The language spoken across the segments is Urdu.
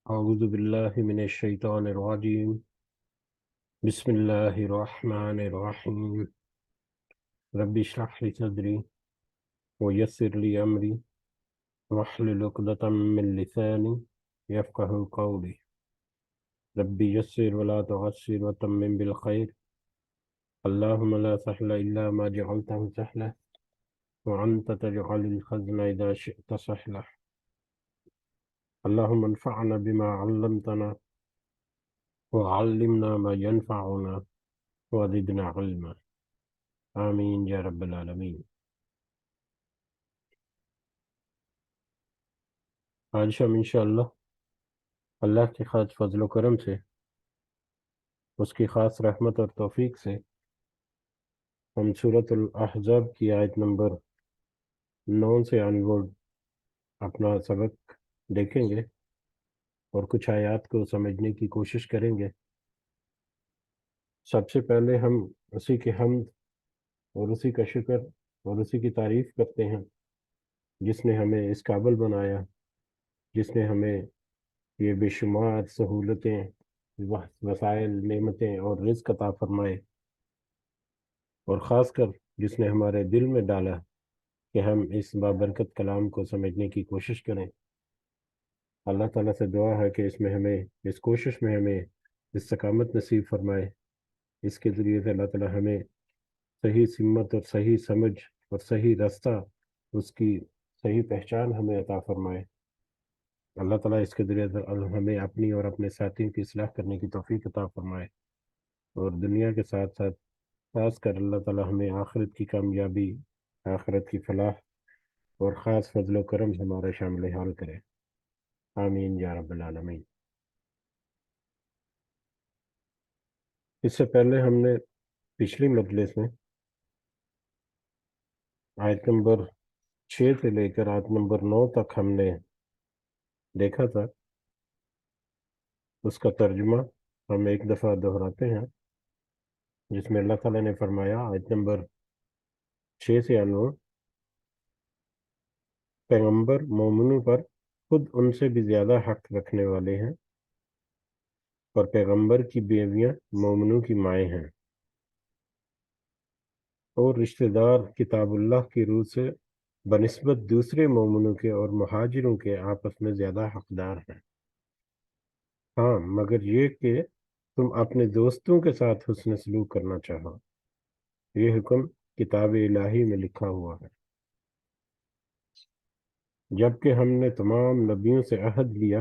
أعوذ بالله من الشيطان الرجيم. بسم الله الرحمن الرحيم. رب اشرح لي صدري ويسر لي أمري واحلل عقدة من لساني يفقه قولي. رب يسر ولا تعسر وتمم بالخير. اللهم لا سهل إلا ما جعلته سهلا وأنت تجعل الحزن إذا شئت سهلا. اللهم انفعنا بما علمتنا وعلمنا ما ينفعنا وزدنا علما. آمین یا رب العالمین. آج ہم انشاءاللہ اللہ کے خاص فضل و کرم سے، اس کی خاص رحمت اور توفیق سے، ہم سورۃ الاحزاب کی آیت نمبر 9 سے آنورڈ اپنا سبق دیکھیں گے اور کچھ آیات کو سمجھنے کی کوشش کریں گے۔ سب سے پہلے ہم اسی کے حمد اور اسی کا شکر اور اسی کی تعریف کرتے ہیں جس نے ہمیں اس قابل بنایا، جس نے ہمیں یہ بے شمار سہولتیں، وسائل، نعمتیں اور رزق عطا فرمائے، اور خاص کر جس نے ہمارے دل میں ڈالا کہ ہم اس بابرکت کلام کو سمجھنے کی کوشش کریں۔ اللہ تعالیٰ سے دعا ہے کہ اس کوشش میں ہمیں استقامت نصیب فرمائے۔ اس کے ذریعے سے اللہ تعالیٰ ہمیں صحیح سمت اور صحیح سمجھ اور صحیح رستہ، اس کی صحیح پہچان ہمیں عطا فرمائے۔ اللہ تعالیٰ اس کے ذریعے سے ہمیں اپنی اور اپنے ساتھیوں کی اصلاح کرنے کی توفیق عطا فرمائے، اور دنیا کے ساتھ ساتھ خاص کر اللہ تعالیٰ ہمیں آخرت کی کامیابی، آخرت کی فلاح اور خاص فضل و کرم ہمارے شامل حال کرے۔ آمین یا رب العالمین۔ اس سے پہلے ہم نے پچھلی مجلس میں آیت نمبر 6 سے لے کر آیت نمبر 9 تک ہم نے دیکھا تھا۔ اس کا ترجمہ ہم ایک دفعہ دہراتے ہیں، جس میں اللہ تعالیٰ نے فرمایا آیت نمبر 6 سے آنور: پیغمبر مومنوں پر خود ان سے بھی زیادہ حق رکھنے والے ہیں، اور پیغمبر کی بیویاں مومنوں کی مائیں ہیں، اور رشتہ دار کتاب اللہ کی روح سے بنسبت دوسرے مومنوں کے اور مہاجروں کے آپس میں زیادہ حقدار ہیں۔ ہاں، مگر یہ کہ تم اپنے دوستوں کے ساتھ حسن سلوک کرنا چاہو، یہ حکم کتاب الہی میں لکھا ہوا ہے، جبکہ ہم نے تمام نبیوں سے عہد لیا،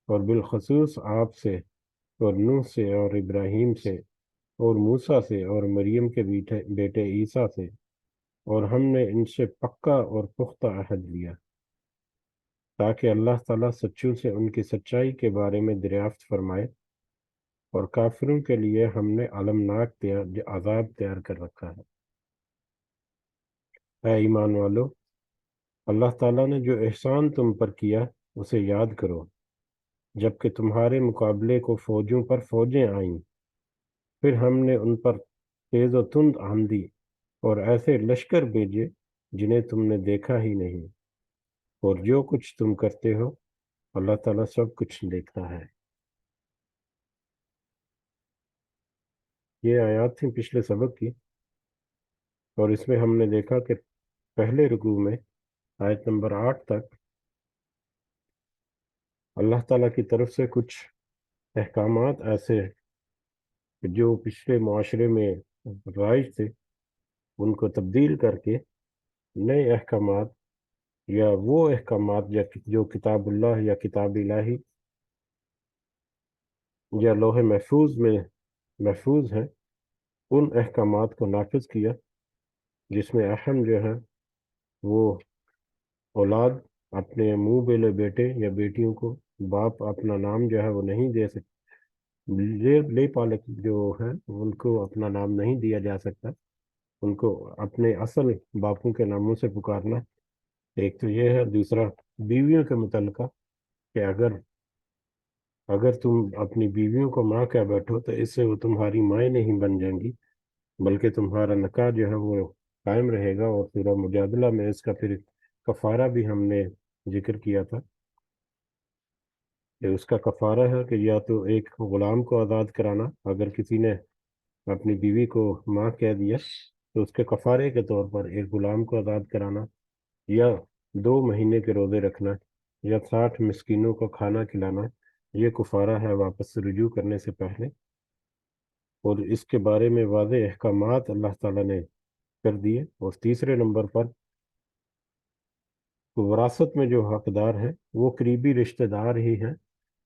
اور بالخصوص آپ سے اور نوح سے اور ابراہیم سے اور موسیٰ سے اور مریم کے بیٹے عیسیٰ سے، اور ہم نے ان سے پکا اور پختہ عہد لیا، تاکہ اللہ تعالیٰ سچوں سے ان کی سچائی کے بارے میں دریافت فرمائے، اور کافروں کے لیے ہم نے المناک عذاب تیار کر رکھا ہے۔ اے ایمان والو، اللہ تعالیٰ نے جو احسان تم پر کیا اسے یاد کرو، جبکہ تمہارے مقابلے کو فوجوں پر فوجیں آئیں، پھر ہم نے ان پر تیز و تند آندھی اور ایسے لشکر بھیجے جنہیں تم نے دیکھا ہی نہیں، اور جو کچھ تم کرتے ہو اللہ تعالیٰ سب کچھ دیکھتا ہے۔ یہ آیات تھیں پچھلے سبق کی، اور اس میں ہم نے دیکھا کہ پہلے رکوع میں آیت نمبر 8 تک اللہ تعالیٰ کی طرف سے کچھ احکامات ایسے جو پچھلے معاشرے میں رائج تھے ان کو تبدیل کر کے نئے احکامات، یا وہ احکامات جو کتاب اللہ یا کتاب الہی یا لوح محفوظ میں محفوظ ہیں، ان احکامات کو نافذ کیا، جس میں اہم جو ہے وہ اولاد اپنے منہ بولے بیٹے یا بیٹیوں کو باپ اپنا نام جو ہے وہ نہیں دے سکتے، لے پالک جو ہے ان کو اپنا نام نہیں دیا جا سکتا، ان کو اپنے اصل باپوں کے ناموں سے پکارنا۔ ایک تو یہ ہے، دوسرا بیویوں کے متعلقہ کہ اگر تم اپنی بیویوں کو ماں کہہ بیٹھو تو اس سے وہ تمہاری مائیں نہیں بن جائیں گی، بلکہ تمہارا نکاح جو ہے وہ قائم رہے گا، اور سورہ مجادلہ میں اس کا پھر کفارہ بھی ہم نے ذکر کیا تھا۔ کہ اس کا کفارہ ہے کہ یا تو ایک غلام کو آزاد کرانا، اگر کسی نے اپنی بیوی کو ماں کہہ دیا تو اس کے کفارے کے طور پر ایک غلام کو آزاد کرانا، یا 2 مہینے کے روزے رکھنا، یا 60 مسکینوں کو کھانا کھلانا۔ یہ کفارہ ہے واپس سے رجوع کرنے سے پہلے، اور اس کے بارے میں واضح احکامات اللہ تعالیٰ نے کر دیے۔ اور تیسرے نمبر پر وراثت میں جو حقدار ہیں وہ قریبی رشتہ دار ہی ہیں،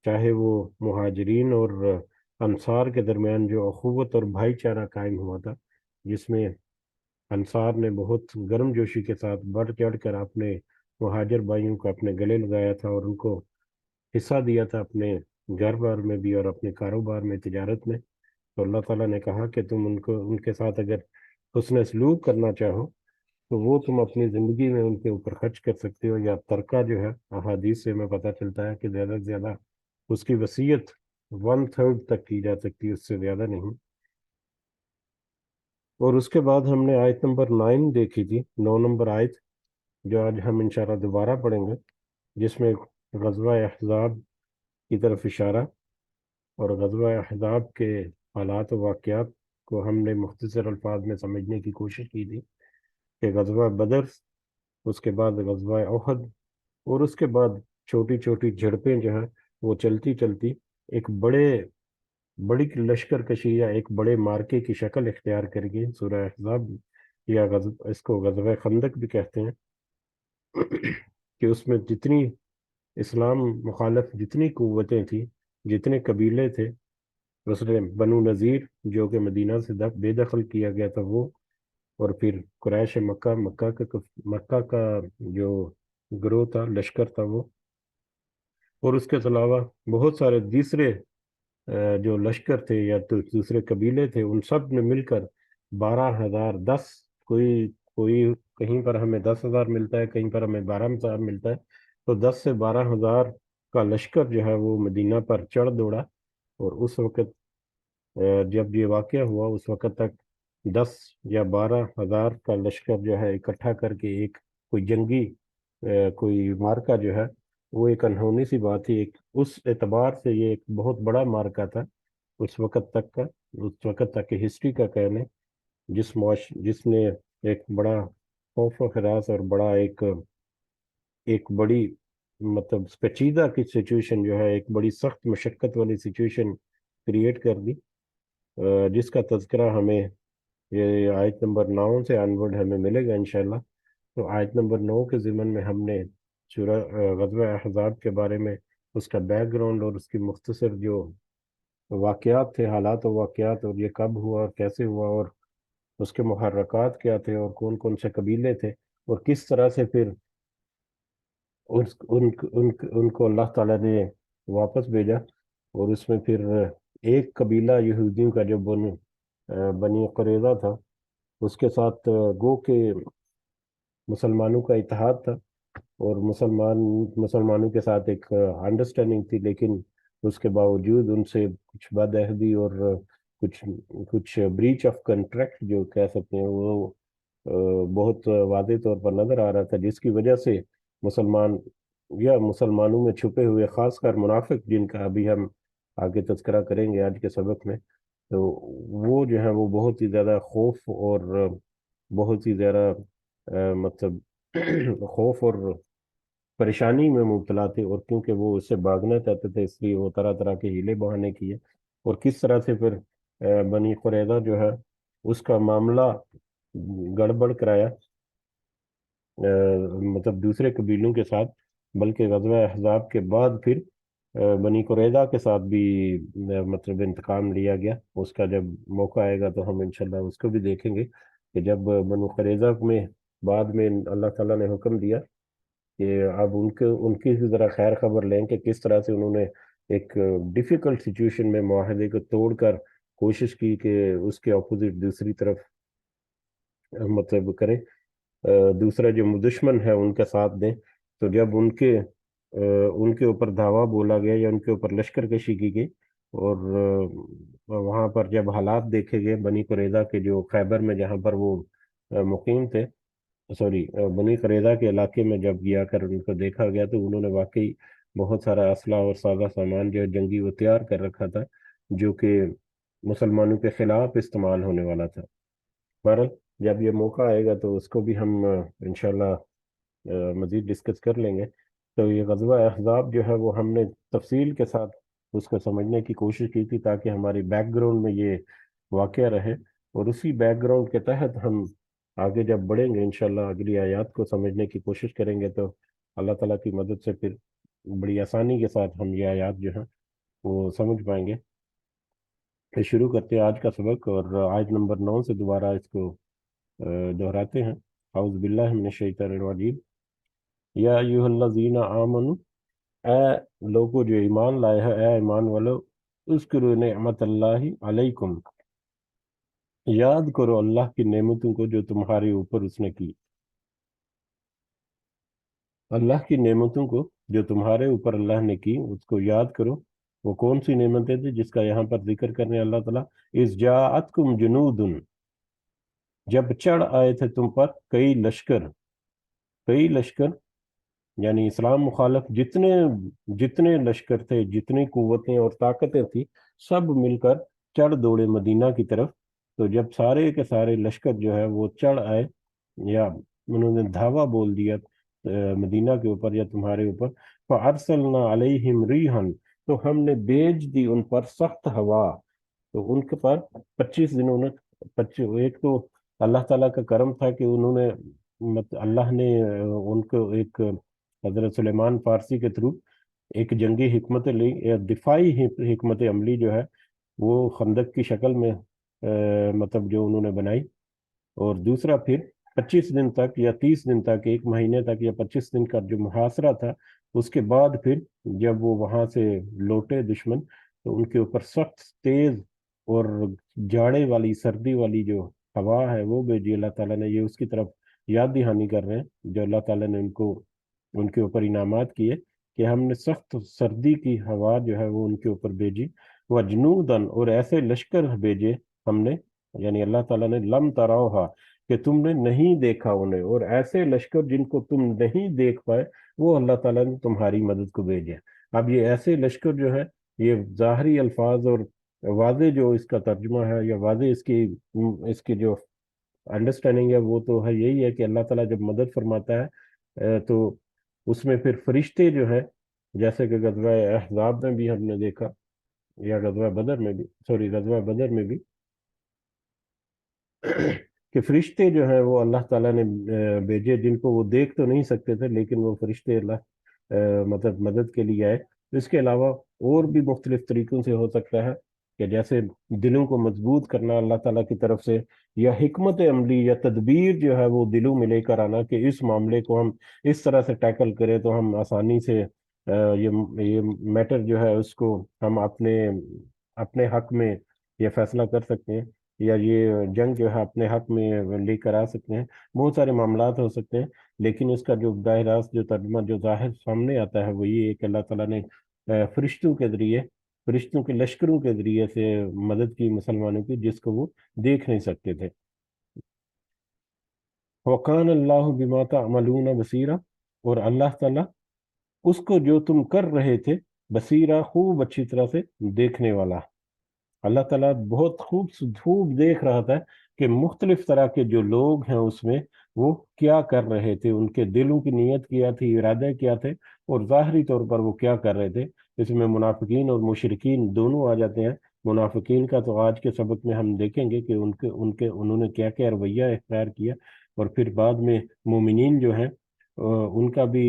چاہے وہ مہاجرین اور انصار کے درمیان جو اخوت اور بھائی چارہ قائم ہوا تھا، جس میں انصار نے بہت گرم جوشی کے ساتھ بڑھ چڑھ کر اپنے مہاجر بھائیوں کو اپنے گلے لگایا تھا اور ان کو حصہ دیا تھا اپنے گھر بار میں بھی اور اپنے کاروبار میں، تجارت میں۔ تو اللہ تعالیٰ نے کہا کہ تم ان کے ساتھ اگر حسن سلوک کرنا چاہو تو وہ تم اپنی زندگی میں ان کے اوپر خرچ کر سکتے ہو، یا ترکہ جو ہے، احادیث سے ہمیں پتہ چلتا ہے کہ زیادہ سے زیادہ اس کی وصیت 1/3 تک کی جا سکتی ہے، اس سے زیادہ نہیں۔ اور اس کے بعد ہم نے آیت نمبر 9 دیکھی تھی، 9 نمبر آیت، جو آج ہم انشاءاللہ دوبارہ پڑھیں گے، جس میں غزوہ احزاب کی طرف اشارہ، اور غزوہ احزاب کے حالات و واقعات کو ہم نے مختصر الفاظ میں سمجھنے کی کوشش کی تھی کہ غزوہ بدر، اس کے بعد غزوہ احد، اور اس کے بعد چھوٹی چھوٹی جھڑپیں جو ہیں وہ چلتی چلتی ایک بڑی لشکر کشی یا ایک بڑے مارکے کی شکل اختیار کر گئی۔ سورہ احزاب، یا اس کو غزوہ خندق بھی کہتے ہیں، کہ اس میں جتنی اسلام مخالف جتنی قوتیں تھیں، جتنے قبیلے تھے، اس نے بنو نذیر جو کہ مدینہ سے بے دخل کیا گیا تھا وہ، اور پھر قریش مکہ، مکہ کا جو گروہ تھا، لشکر تھا وہ، اور اس کے علاوہ بہت سارے دوسرے جو لشکر تھے یا دوسرے قبیلے تھے، ان سب نے مل کر 12,000، کوئی کوئی کہیں پر ہمیں 10,000 ملتا ہے، کہیں پر ہمیں 12,000 ملتا ہے، تو 10 سے 12,000 کا لشکر جو ہے وہ مدینہ پر چڑھ دوڑا۔ اور اس وقت جب یہ واقعہ ہوا، اس وقت تک 10 یا 12,000 کا لشکر جو ہے اکٹھا کر کے ایک کوئی جنگی کوئی مارکا جو ہے وہ ایک انہونی سی بات تھی، اس اعتبار سے یہ ایک بہت بڑا مارکا تھا اس وقت تک کی ہسٹری کا کہنے، جس نے ایک بڑا خوف و ہراس اور بڑا ایک بڑی مطلب پیچیدہ کی سچویشن جو ہے، ایک بڑی سخت مشقت والی سچویشن کریٹ کر دی، جس کا تذکرہ ہمیں یہ آیت نمبر 9 سے آنورڈ ہمیں ملے گا انشاءاللہ۔ تو آیت نمبر 9 کے ضمن میں ہم نے غزوہ احزاب کے بارے میں، اس کا بیک گراؤنڈ اور اس کی مختصر جو واقعات تھے، حالات و واقعات، اور یہ کب ہوا اور کیسے ہوا، اور اس کے محرکات کیا تھے، اور کون کون سے قبیلے تھے، اور کس طرح سے پھر ان کو اللہ تعالیٰ نے واپس بھیجا۔ اور اس میں پھر ایک قبیلہ یہودیوں کا جو بنی قریظہ تھا، اس کے ساتھ گو کہ مسلمانوں کا اتحاد تھا، اور مسلمانوں کے ساتھ ایک انڈرسٹینڈنگ تھی، لیکن اس کے باوجود ان سے کچھ بد عہدی اور کچھ کچھ بریچ آف کنٹریکٹ جو کہہ سکتے ہیں، وہ بہت واضح طور پر نظر آ رہا تھا، جس کی وجہ سے مسلمانوں میں چھپے ہوئے خاص کر منافق، جن کا ابھی ہم آگے تذکرہ کریں گے آج کے سبق میں، تو وہ جو ہے وہ بہت ہی زیادہ خوف اور بہت ہی زیادہ مطلب خوف اور پریشانی میں مبتلا تھے، اور کیونکہ وہ اس سے بھاگنا چاہتے تھے، اس لیے وہ طرح طرح کے ہیلے بہانے کیے، اور کس طرح سے پھر بنی قریظہ جو ہے اس کا معاملہ گڑبڑ کرایا، مطلب دوسرے قبیلوں کے ساتھ، بلکہ غزوہ احزاب کے بعد پھر بنی قریظہ کے ساتھ بھی مطلب انتقام لیا گیا۔ اس کا جب موقع آئے گا تو ہم انشاءاللہ اس کو بھی دیکھیں گے، کہ جب بنو قریظہ میں بعد میں اللہ تعالیٰ نے حکم دیا کہ اب ان کی بھی ذرا خیر خبر لیں کہ کس طرح سے انہوں نے ایک ڈیفیکلٹ سچویشن میں معاہدے کو توڑ کر کوشش کی کہ اس کے اپوزٹ دوسری طرف مطلب کریں، دوسرا جو دشمن ہے ان کا ساتھ دیں۔ تو جب ان کے اوپر دھاوا بولا گیا یا ان کے اوپر لشکر کشی کی گئی، اور وہاں پر جب حالات دیکھے گئے بنی قریظہ کے جو خیبر میں جہاں پر وہ مقیم تھے، سوری بنی قریظہ کے علاقے میں جب گیا کر ان کو دیکھا گیا، تو انہوں نے واقعی بہت سارا اسلحہ اور سادہ سامان جو ہے جنگی وہ تیار کر رکھا تھا، جو کہ مسلمانوں کے خلاف استعمال ہونے والا تھا۔ بہرحال جب یہ موقع آئے گا تو اس کو بھی ہم انشاءاللہ مزید ڈسکس کر لیں گے۔ تو یہ غزوہ احزاب جو ہے وہ ہم نے تفصیل کے ساتھ اس کو سمجھنے کی کوشش کی تھی، تاکہ ہماری بیک گراؤنڈ میں یہ واقعہ رہے، اور اسی بیک گراؤنڈ کے تحت ہم آگے جب بڑھیں گے انشاءاللہ اگلی آیات کو سمجھنے کی کوشش کریں گے، تو اللہ تعالیٰ کی مدد سے پھر بڑی آسانی کے ساتھ ہم یہ آیات جو ہیں وہ سمجھ پائیں گے۔ پھر شروع کرتے ہیں آج کا سبق، اور آیت نمبر 9 سے دوبارہ اس کو دہراتے ہیں۔ اعوذ باللہ من الشیطان الرجیم۔ یا ایہا الذین آمنوا، اے لوگو جو ایمان لائے ہیں، اے ایمان والو، اذکروا نعمت اللہ علیکم، یاد کرو اللہ کی نعمتوں کو جو تمہارے اوپر اس نے کی۔ اللہ کی نعمتوں کو جو تمہارے اوپر اللہ نے کی اس کو یاد کرو۔ وہ کون سی نعمتیں تھیں جس کا یہاں پر ذکر کرنے اللہ تعالیٰ؟ اذ جاءتکم جنود، جب چڑھ آئے تھے تم پر کئی لشکر، کئی لشکر یعنی اسلام مخالف جتنے لشکر تھے، جتنی قوتیں اور طاقتیں تھیں، سب مل کر چڑھ دوڑے مدینہ کی طرف۔ تو جب سارے کے سارے لشکر جو ہے وہ چڑھ آئے، یا انہوں نے دھاوا بول دیا مدینہ کے اوپر یا تمہارے اوپر، فَأَرْسَلْنَا عَلَيْهِمْ رِيحًا، تو ہم نے بھیج دی ان پر سخت ہوا۔ تو ان کے پر 25 دنوں نے ایک تو اللہ تعالیٰ کا کرم تھا کہ انہوں نے اللہ نے ان کو ایک حضرت سلیمان فارسی کے تھرو ایک جنگی حکمت لی، یا دفاعی حکمت عملی جو ہے وہ خندق کی شکل میں مطلب جو انہوں نے بنائی۔ اور دوسرا پھر 25 دن تک یا 30 دن تک، ایک مہینے تک یا 25 دن کا جو محاصرہ تھا، اس کے بعد پھر جب وہ وہاں سے لوٹے دشمن، تو ان کے اوپر سخت تیز اور جاڑے والی سردی والی جو ہوا ہے وہ بھیجی اللہ تعالیٰ نے۔ یہ اس کی طرف یاد دہانی کر رہے ہیں جو اللہ تعالیٰ نے ان کے اوپر انعامات کیے، کہ ہم نے سخت سردی کی ہوا جو ہے وہ ان کے اوپر بھیجی۔ وَجْنُودًا، اور ایسے لشکر بھیجے ہم نے، یعنی اللہ تعالیٰ نے، لم تروہا، کہ تم نے نہیں دیکھا انہیں، اور ایسے لشکر جن کو تم نہیں دیکھ پائے وہ اللہ تعالیٰ نے تمہاری مدد کو بھیجا۔ اب یہ ایسے لشکر جو ہے، یہ ظاہری الفاظ اور واضح جو اس کا ترجمہ ہے یا واضح اس کی جو انڈرسٹینڈنگ ہے وہ تو ہے یہی ہے کہ اللہ تعالیٰ جب مدد فرماتا ہے تو اس میں پھر فرشتے جو ہیں، جیسے کہ غزوہ احزاب میں بھی ہم نے دیکھا، یا غزوہ بدر میں بھی کہ فرشتے جو ہیں وہ اللہ تعالیٰ نے بھیجے، جن کو وہ دیکھ تو نہیں سکتے تھے، لیکن وہ فرشتے اللہ مدد کے لیے آئے۔ اس کے علاوہ اور بھی مختلف طریقوں سے ہو سکتا ہے، کہ جیسے دلوں کو مضبوط کرنا اللہ تعالیٰ کی طرف سے، یا حکمت عملی یا تدبیر جو ہے وہ دلوں میں لے کر آنا، کہ اس معاملے کو ہم اس طرح سے ٹیکل کریں تو ہم آسانی سے یہ میٹر جو ہے اس کو ہم اپنے حق میں یہ فیصلہ کر سکتے ہیں، یا یہ جنگ جو ہے اپنے حق میں لے کر آ سکتے ہیں۔ بہت سارے معاملات ہو سکتے ہیں، لیکن اس کا جو براہ راست جو ترجمہ جو ظاہر سامنے آتا ہے وہ یہ ہے کہ اللہ تعالیٰ نے فرشتوں کے ذریعے، فرشتوں کے لشکروں کے ذریعے سے مدد کی مسلمانوں کی، جس کو وہ دیکھ نہیں سکتے تھے۔ وَقَانَ اللَّهُ بِمَا تَعْمَلُونَ بَصِيرًا، اور اللہ تعالیٰ اس کو جو تم کر رہے تھے، بصیرہ، خوب اچھی طرح سے دیکھنے والا۔ اللہ تعالیٰ بہت خوب دیکھ رہا تھا کہ مختلف طرح کے جو لوگ ہیں اس میں وہ کیا کر رہے تھے، ان کے دلوں کی نیت کیا تھی، ارادے کیا تھے، اور ظاہری طور پر وہ کیا کر رہے تھے۔ اس میں منافقین اور مشرکین دونوں آ جاتے ہیں۔ منافقین کا تو آج کے سبق میں ہم دیکھیں گے کہ انہوں نے کیا کیا رویہ اختیار کیا، اور پھر بعد میں مومنین جو ہیں ان کا بھی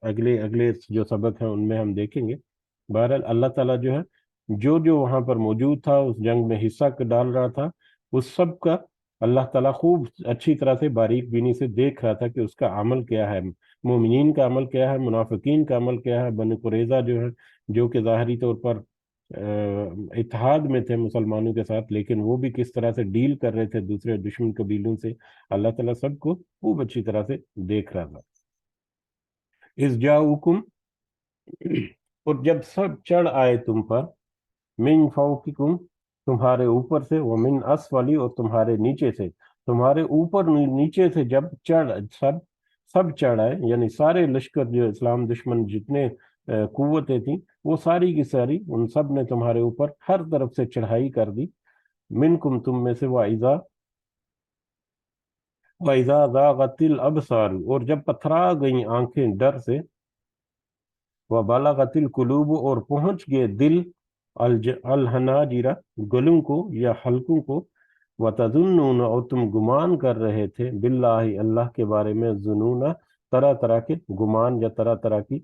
اگلے جو سبق ہیں ان میں ہم دیکھیں گے۔ بہرحال اللہ تعالیٰ جو ہے جو وہاں پر موجود تھا، اس جنگ میں حصہ ڈال رہا تھا، اس سب کا اللہ تعالیٰ خوب اچھی طرح سے باریک بینی سے دیکھ رہا تھا کہ اس کا عمل کیا ہے، مومنین کا عمل کیا ہے، منافقین کا عمل کیا ہے، بنی قریظہ جو ہے، جو کہ ظاہری طور پر اتحاد میں تھے مسلمانوں کے ساتھ، لیکن وہ بھی کس طرح سے ڈیل کر رہے تھے دوسرے دشمن قبیلوں سے۔ اللہ تعالیٰ سب کو خوب اچھی طرح سے دیکھ رہا تھا۔ اذ جاؤکم، اور جب سب چڑھ آئے تم پر، من فوقکم، تمہارے اوپر سے، ومن اسفلی، اور تمہارے نیچے سے، تمہارے اوپر نیچے سے جب سب چڑھ آئے، یعنی سارے لشکر جو اسلام دشمن جتنے قوتیں تھیں وہ ساری کی ساری ان سب نے تمہارے اوپر ہر طرف سے چڑھائی کر دی۔ منکم تم میں سے، وَإِذَا زَاغَتِ الْأَبْصَارُ اور جب پتھرا گئیں آنکھیں ڈر سے، وَبَلَغَتِ الْقُلُوبُ اور پہنچ گئے دل، الحناجر گلوں کو یا حلقوں کو، وَتَظُنُّونَ اور تم گمان کر رہے تھے، باللہ اللہ کے بارے میں، ظنون طرح طرح کے گمان یا طرح طرح کی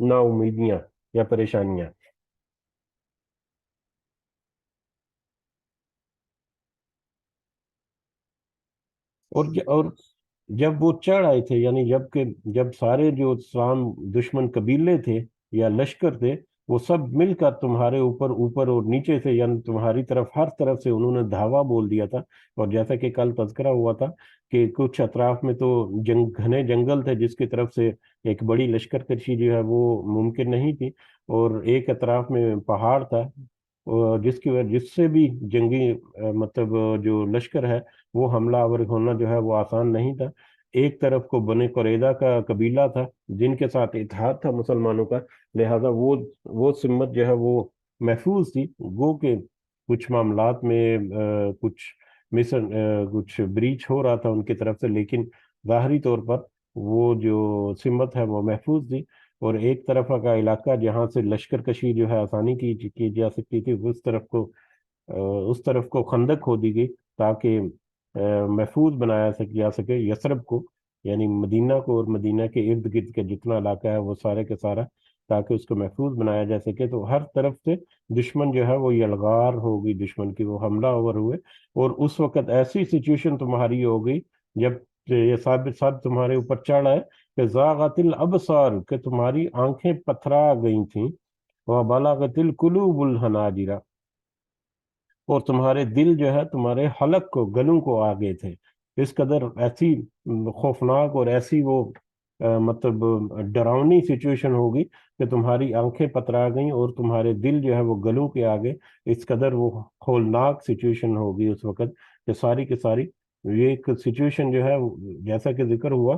نا امیدیاں یا پریشانیاں۔ اور جب وہ چڑھ آئے تھے، یعنی جب سارے جو اسلام دشمن قبیلے تھے یا لشکر تھے، وہ سب مل کر تمہارے اوپر اور نیچے سے، یعنی تمہاری طرف ہر طرف سے انہوں نے دھاوا بول دیا تھا۔ اور جیسا کہ کل تذکرہ ہوا تھا کہ کچھ اطراف میں تو گھنے جنگل تھے جس کی طرف سے ایک بڑی لشکر کشی جو ہے وہ ممکن نہیں تھی، اور ایک اطراف میں پہاڑ تھا، جس سے بھی جنگی مطلب جو لشکر ہے وہ حملہ آور ہونا جو ہے وہ آسان نہیں تھا۔ ایک طرف کو بنی قریظہ کا قبیلہ تھا جن کے ساتھ اتحاد تھا مسلمانوں کا، لہذا وہ سمت جو ہے وہ محفوظ تھی۔ گو کہ کچھ معاملات میں کچھ بریچ ہو رہا تھا ان کی طرف سے، لیکن ظاہری طور پر وہ جو سمت ہے وہ محفوظ تھی۔ اور ایک طرف کا علاقہ جہاں سے لشکر کشی جو ہے آسانی کی جا سکتی تھی، اس طرف کو خندق کھودی گئی تاکہ محفوظ بنایا جا سکے یثرب کو، یعنی مدینہ کو، اور مدینہ کے ارد گرد کا جتنا علاقہ ہے وہ سارے کے سارا، تاکہ اس کو محفوظ بنایا جا سکے۔ تو ہر طرف سے دشمن جو ہے وہ یلغار ہو گئی، دشمن کی وہ حملہ آور ہوئے، اور اس وقت ایسی سچویشن تمہاری ہو گئی جب یہ سب تمہارے اوپر چڑھ آئے کہ زاغت الابصار، کہ تمہاری آنکھیں پتھرا گئی تھیں، وبلغت القلوب الحناجر اور تمہارے دل جو ہے تمہارے حلق کو، گلوں کو آ گئے تھے۔ اس قدر ایسی خوفناک اور ایسی وہ مطلب ڈراؤنی سچویشن ہوگی کہ تمہاری آنکھیں پترا گئیں اور تمہارے دل جو ہے وہ گلوں کے آگے، اس قدر وہ ہولناک سچویشن ہوگی اس وقت کہ ساری کی ساری یہ ایک سچویشن جو ہے جیسا کہ ذکر ہوا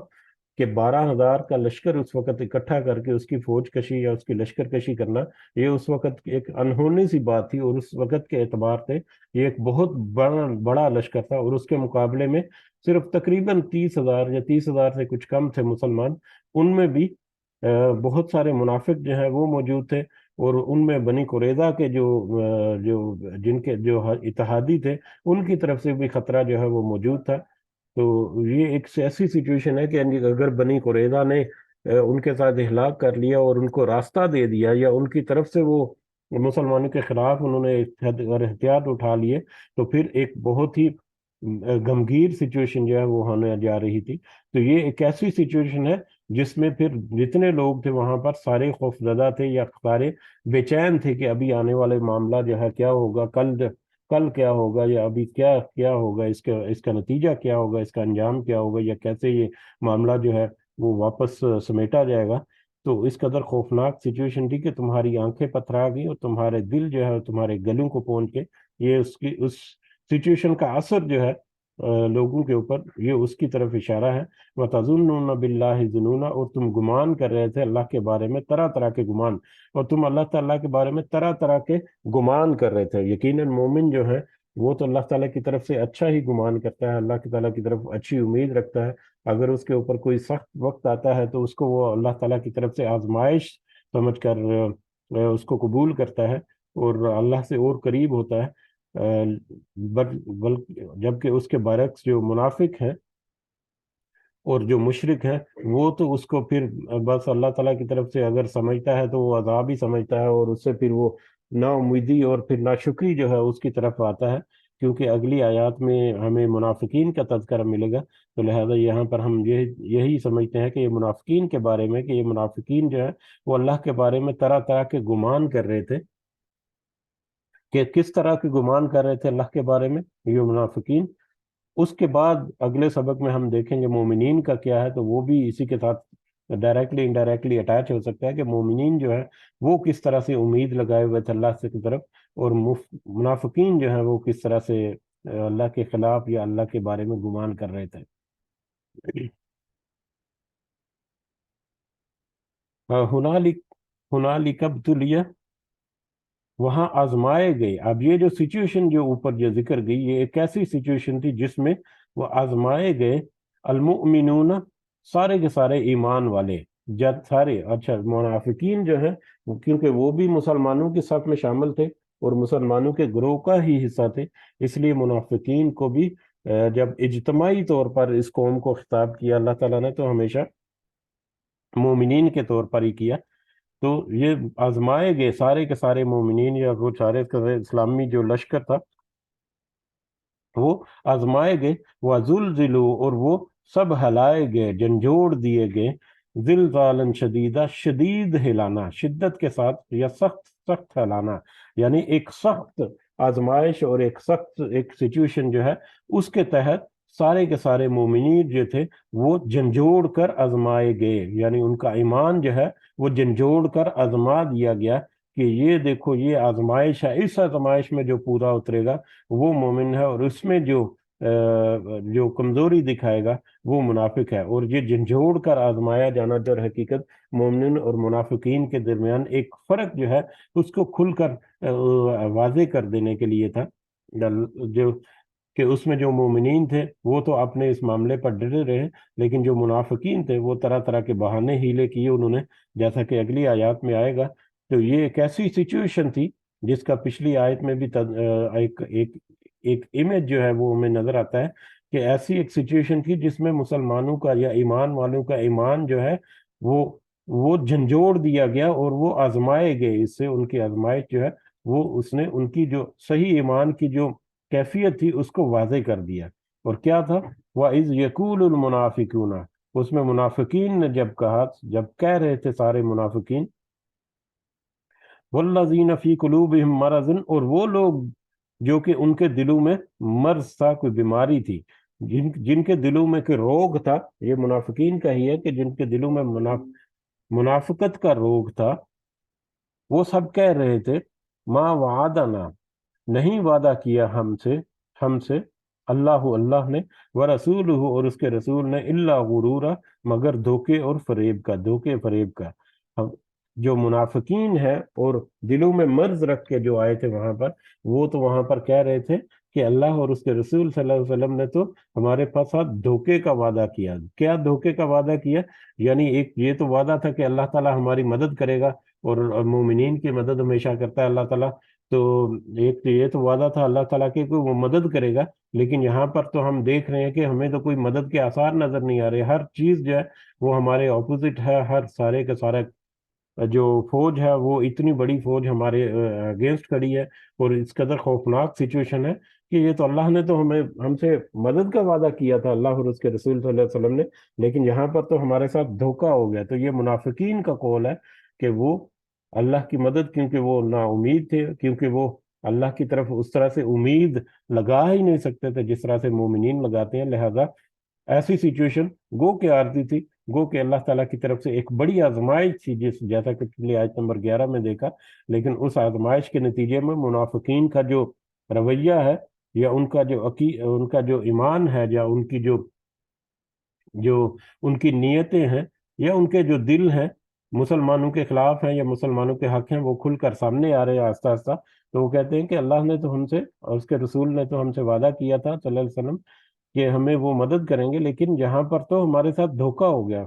کہ 12,000 کا لشکر اس وقت اکٹھا کر کے اس کی فوج کشی یا اس کی لشکر کشی کرنا، یہ اس وقت ایک انہونی سی بات تھی، اور اس وقت کے اعتبار سے یہ ایک بہت بڑا لشکر تھا۔ اور اس کے مقابلے میں صرف تقریباً 30,000 یا 30,000 سے کچھ کم تھے مسلمان، ان میں بھی بہت سارے منافق جو ہیں وہ موجود تھے، اور ان میں بنی قریظہ کے جن کے جو اتحادی تھے ان کی طرف سے بھی خطرہ جو ہے وہ موجود تھا۔ تو یہ ایک ایسی سچویشن ہے کہ اگر بنی قریظہ نے ان کے ساتھ اخلاق کر لیا اور ان کو راستہ دے دیا، یا ان کی طرف سے وہ مسلمانوں کے خلاف انہوں نے احتیاط اٹھا لیے، تو پھر ایک بہت ہی گمگیر سچویشن جو ہے وہ ہونے جا رہی تھی۔ تو یہ ایک ایسی سچویشن ہے جس میں پھر جتنے لوگ تھے وہاں پر سارے خوف زدہ تھے، یا سارے بے چین تھے کہ ابھی آنے والے معاملہ جو ہے کیا ہوگا، کل کیا ہوگا، یا ابھی کیا کیا ہوگا، اس کا نتیجہ کیا ہوگا، اس کا انجام کیا ہوگا، یا کیسے یہ معاملہ جو ہے وہ واپس سمیٹا جائے گا۔ تو اس قدر خوفناک سچویشن تھی کہ تمہاری آنکھیں پتھرا گئی اور تمہارے دل جو ہے تمہارے گلوں کو پہنچ کے، یہ اس سچویشن کا اثر جو ہے لوگوں کے اوپر، یہ اس کی طرف اشارہ ہے۔ وَتَظُنُّونَ بِاللَّهِ ظُنُونَ اور تم گمان کر رہے تھے اللہ کے بارے میں طرح طرح کے گمان، اور تم اللہ تعالیٰ کے بارے میں طرح طرح کے گمان کر رہے تھے۔ یقیناً مومن جو ہے وہ تو اللہ تعالیٰ کی طرف سے اچھا ہی گمان کرتا ہے، اللہ تعالیٰ کی طرف اچھی امید رکھتا ہے۔ اگر اس کے اوپر کوئی سخت وقت آتا ہے تو اس کو وہ اللہ تعالیٰ کی طرف سے آزمائش سمجھ کر اس کو قبول کرتا ہے، اور اللہ سے اور قریب ہوتا ہے۔ جبکہ اس کے برعکس جو منافق ہیں اور جو مشرک ہے وہ تو اس کو پھر بس اللہ تعالیٰ کی طرف سے اگر سمجھتا ہے تو وہ عذاب ہی سمجھتا ہے، اور اس سے پھر وہ نا امیدی اور پھر ناشکری جو ہے اس کی طرف آتا ہے، کیونکہ اگلی آیات میں ہمیں منافقین کا تذکرہ ملے گا۔ تو لہذا یہاں پر ہم یہی سمجھتے ہیں کہ یہ منافقین کے بارے میں، کہ یہ منافقین جو ہے وہ اللہ کے بارے میں طرح طرح کے گمان کر رہے تھے۔ کہ کس طرح کے گمان کر رہے تھے اللہ کے بارے میں یہ منافقین؟ اس کے بعد اگلے سبق میں ہم دیکھیں گے مومنین کا کیا ہے، تو وہ بھی اسی کے ساتھ ڈائریکٹلی انڈائریکٹلی اٹیچ ہو سکتا ہے کہ مومنین جو ہے وہ کس طرح سے امید لگائے ہوئے تھے اللہ سے کی طرف، اور منافقین جو ہیں وہ کس طرح سے اللہ کے خلاف یا اللہ کے بارے میں گمان کر رہے تھے۔ ہنالک ہنالک ابتلیہ، وہاں آزمائے گئے. اب یہ جو سچویشن جو اوپر جو ذکر گئی، یہ ایک ایسی سچویشن تھی جس میں وہ آزمائے گئے. المؤمنون، سارے کے سارے ایمان والے، جب سارے، اچھا منافقین جو ہیں کیونکہ وہ بھی مسلمانوں کے صف میں شامل تھے اور مسلمانوں کے گروہ کا ہی حصہ تھے، اس لیے منافقین کو بھی جب اجتماعی طور پر اس قوم کو خطاب کیا اللہ تعالیٰ نے، تو ہمیشہ مومنین کے طور پر ہی کیا. تو یہ آزمائے گئے سارے کے سارے مومنین، یا وہ سارے کے سارے اسلامی جو لشکر تھا وہ آزمائے گئے. وَزُلْزِلُوا، اور وہ سب ہلائے گئے، جھنجھوڑ دیے گئے. زلزالاً شدیدہ، شدید ہلانا، شدت کے ساتھ، یا سخت سخت ہلانا، یعنی ایک سخت آزمائش اور ایک سخت ایک سچویشن جو ہے اس کے تحت سارے کے سارے مومنین جو تھے وہ جھنجھوڑ کر آزمائے گئے، یعنی ان کا ایمان جو ہے وہ جھنجھوڑ کر آزما دیا گیا کہ یہ دیکھو یہ آزمائش ہے، اس آزمائش میں جو پورا اترے گا وہ مومن ہے، اور اس میں جو کمزوری دکھائے گا وہ منافق ہے. اور یہ جھنجھوڑ کر آزمایا جانا در حقیقت مومنین اور منافقین کے درمیان ایک فرق جو ہے اس کو کھل کر واضح کر دینے کے لیے تھا. جو کہ اس میں جو مومنین تھے وہ تو اپنے اس معاملے پر ڈٹے رہے، لیکن جو منافقین تھے وہ طرح طرح کے بہانے ہیلے کیے انہوں نے، جیسا کہ اگلی آیات میں آئے گا. تو یہ ایک ایسی سچویشن تھی جس کا پچھلی آیت میں بھی ایک امیج جو ہے وہ ہمیں نظر آتا ہے کہ ایسی ایک سچویشن تھی جس میں مسلمانوں کا یا ایمان والوں کا ایمان جو ہے وہ جھنجھوڑ دیا گیا اور وہ آزمائے گئے. اس سے ان کی آزمائش جو ہے وہ اس نے ان کی جو صحیح ایمان کی جو کیفیت تھی اس کو واضح کر دیا. اور کیا تھا؟ وَإِذْ يَقُولُ الْمُنَافِقُونَ، اس میں منافقین نے جب کہا، جب کہہ رہے تھے سارے منافقین، وَالَّذِينَ فِي قُلُوبِهِمْ مَرَضٌ، اور وہ لوگ جو کہ ان کے دلوں میں مرض تھا، کوئی بیماری تھی، جن کے دلوں میں کوئی روگ تھا. یہ منافقین کا ہی ہے کہ جن کے دلوں میں منافقت کا روگ تھا. وہ سب کہہ رہے تھے ما وعدنا، نہیں وعدہ کیا ہم سے اللہ نے، ورسولہ، اور اس کے رسول نے، الا غرورا، مگر دھوکے اور فریب کا، دھوکے فریب کا. جو منافقین ہیں اور دلوں میں مرض رکھ کے جو آئے تھے وہاں پر، وہ تو وہاں پر کہہ رہے تھے کہ اللہ اور اس کے رسول صلی اللہ علیہ وسلم نے تو ہمارے پاس دھوکے کا وعدہ کیا. کیا دھوکے کا وعدہ کیا؟ یعنی ایک یہ تو وعدہ تھا کہ اللہ تعالیٰ ہماری مدد کرے گا، اور مومنین کی مدد ہمیشہ کرتا ہے اللہ تعالیٰ. تو ایک یہ تو وعدہ تھا اللہ تعالیٰ کے وہ مدد کرے گا، لیکن یہاں پر تو ہم دیکھ رہے ہیں کہ ہمیں تو کوئی مدد کے آثار نظر نہیں آ رہے. ہر چیز جو ہے وہ ہمارے اپوزٹ ہے. ہر سارے کا سارا جو فوج ہے وہ اتنی بڑی فوج ہمارے اگینسٹ کھڑی ہے، اور اس قدر خوفناک سچویشن ہے کہ یہ تو اللہ نے تو ہم سے مدد کا وعدہ کیا تھا، اللہ اور اس کے رسول صلی اللہ علیہ وسلم نے، لیکن یہاں پر تو ہمارے ساتھ دھوکہ ہو گیا. تو یہ منافقین کا قول ہے کہ وہ اللہ کی مدد، کیونکہ وہ نا امید تھے، کیونکہ وہ اللہ کی طرف اس طرح سے امید لگا ہی نہیں سکتے تھے جس طرح سے مومنین لگاتے ہیں، لہذا ایسی سچویشن گو کے عارضی تھی، گو کہ اللہ تعالیٰ کی طرف سے ایک بڑی آزمائش تھی، جیسا کہ پچھلی آیت نمبر 11 میں دیکھا. لیکن اس آزمائش کے نتیجے میں منافقین کا جو رویہ ہے، یا ان کا جو ایمان ہے، یا ان کی جو ان کی نیتیں ہیں، یا ان کے جو دل ہیں مسلمانوں کے خلاف ہیں یا مسلمانوں کے حق ہیں، وہ کھل کر سامنے آ رہے ہیں آہستہ آہستہ. تو وہ کہتے ہیں کہ اللہ نے تو ہم سے اور اس کے رسول نے تو ہم سے وعدہ کیا تھا صلی اللہ علیہ وسلم کہ ہمیں وہ مدد کریں گے، لیکن یہاں پر تو ہمارے ساتھ دھوکہ ہو گیا.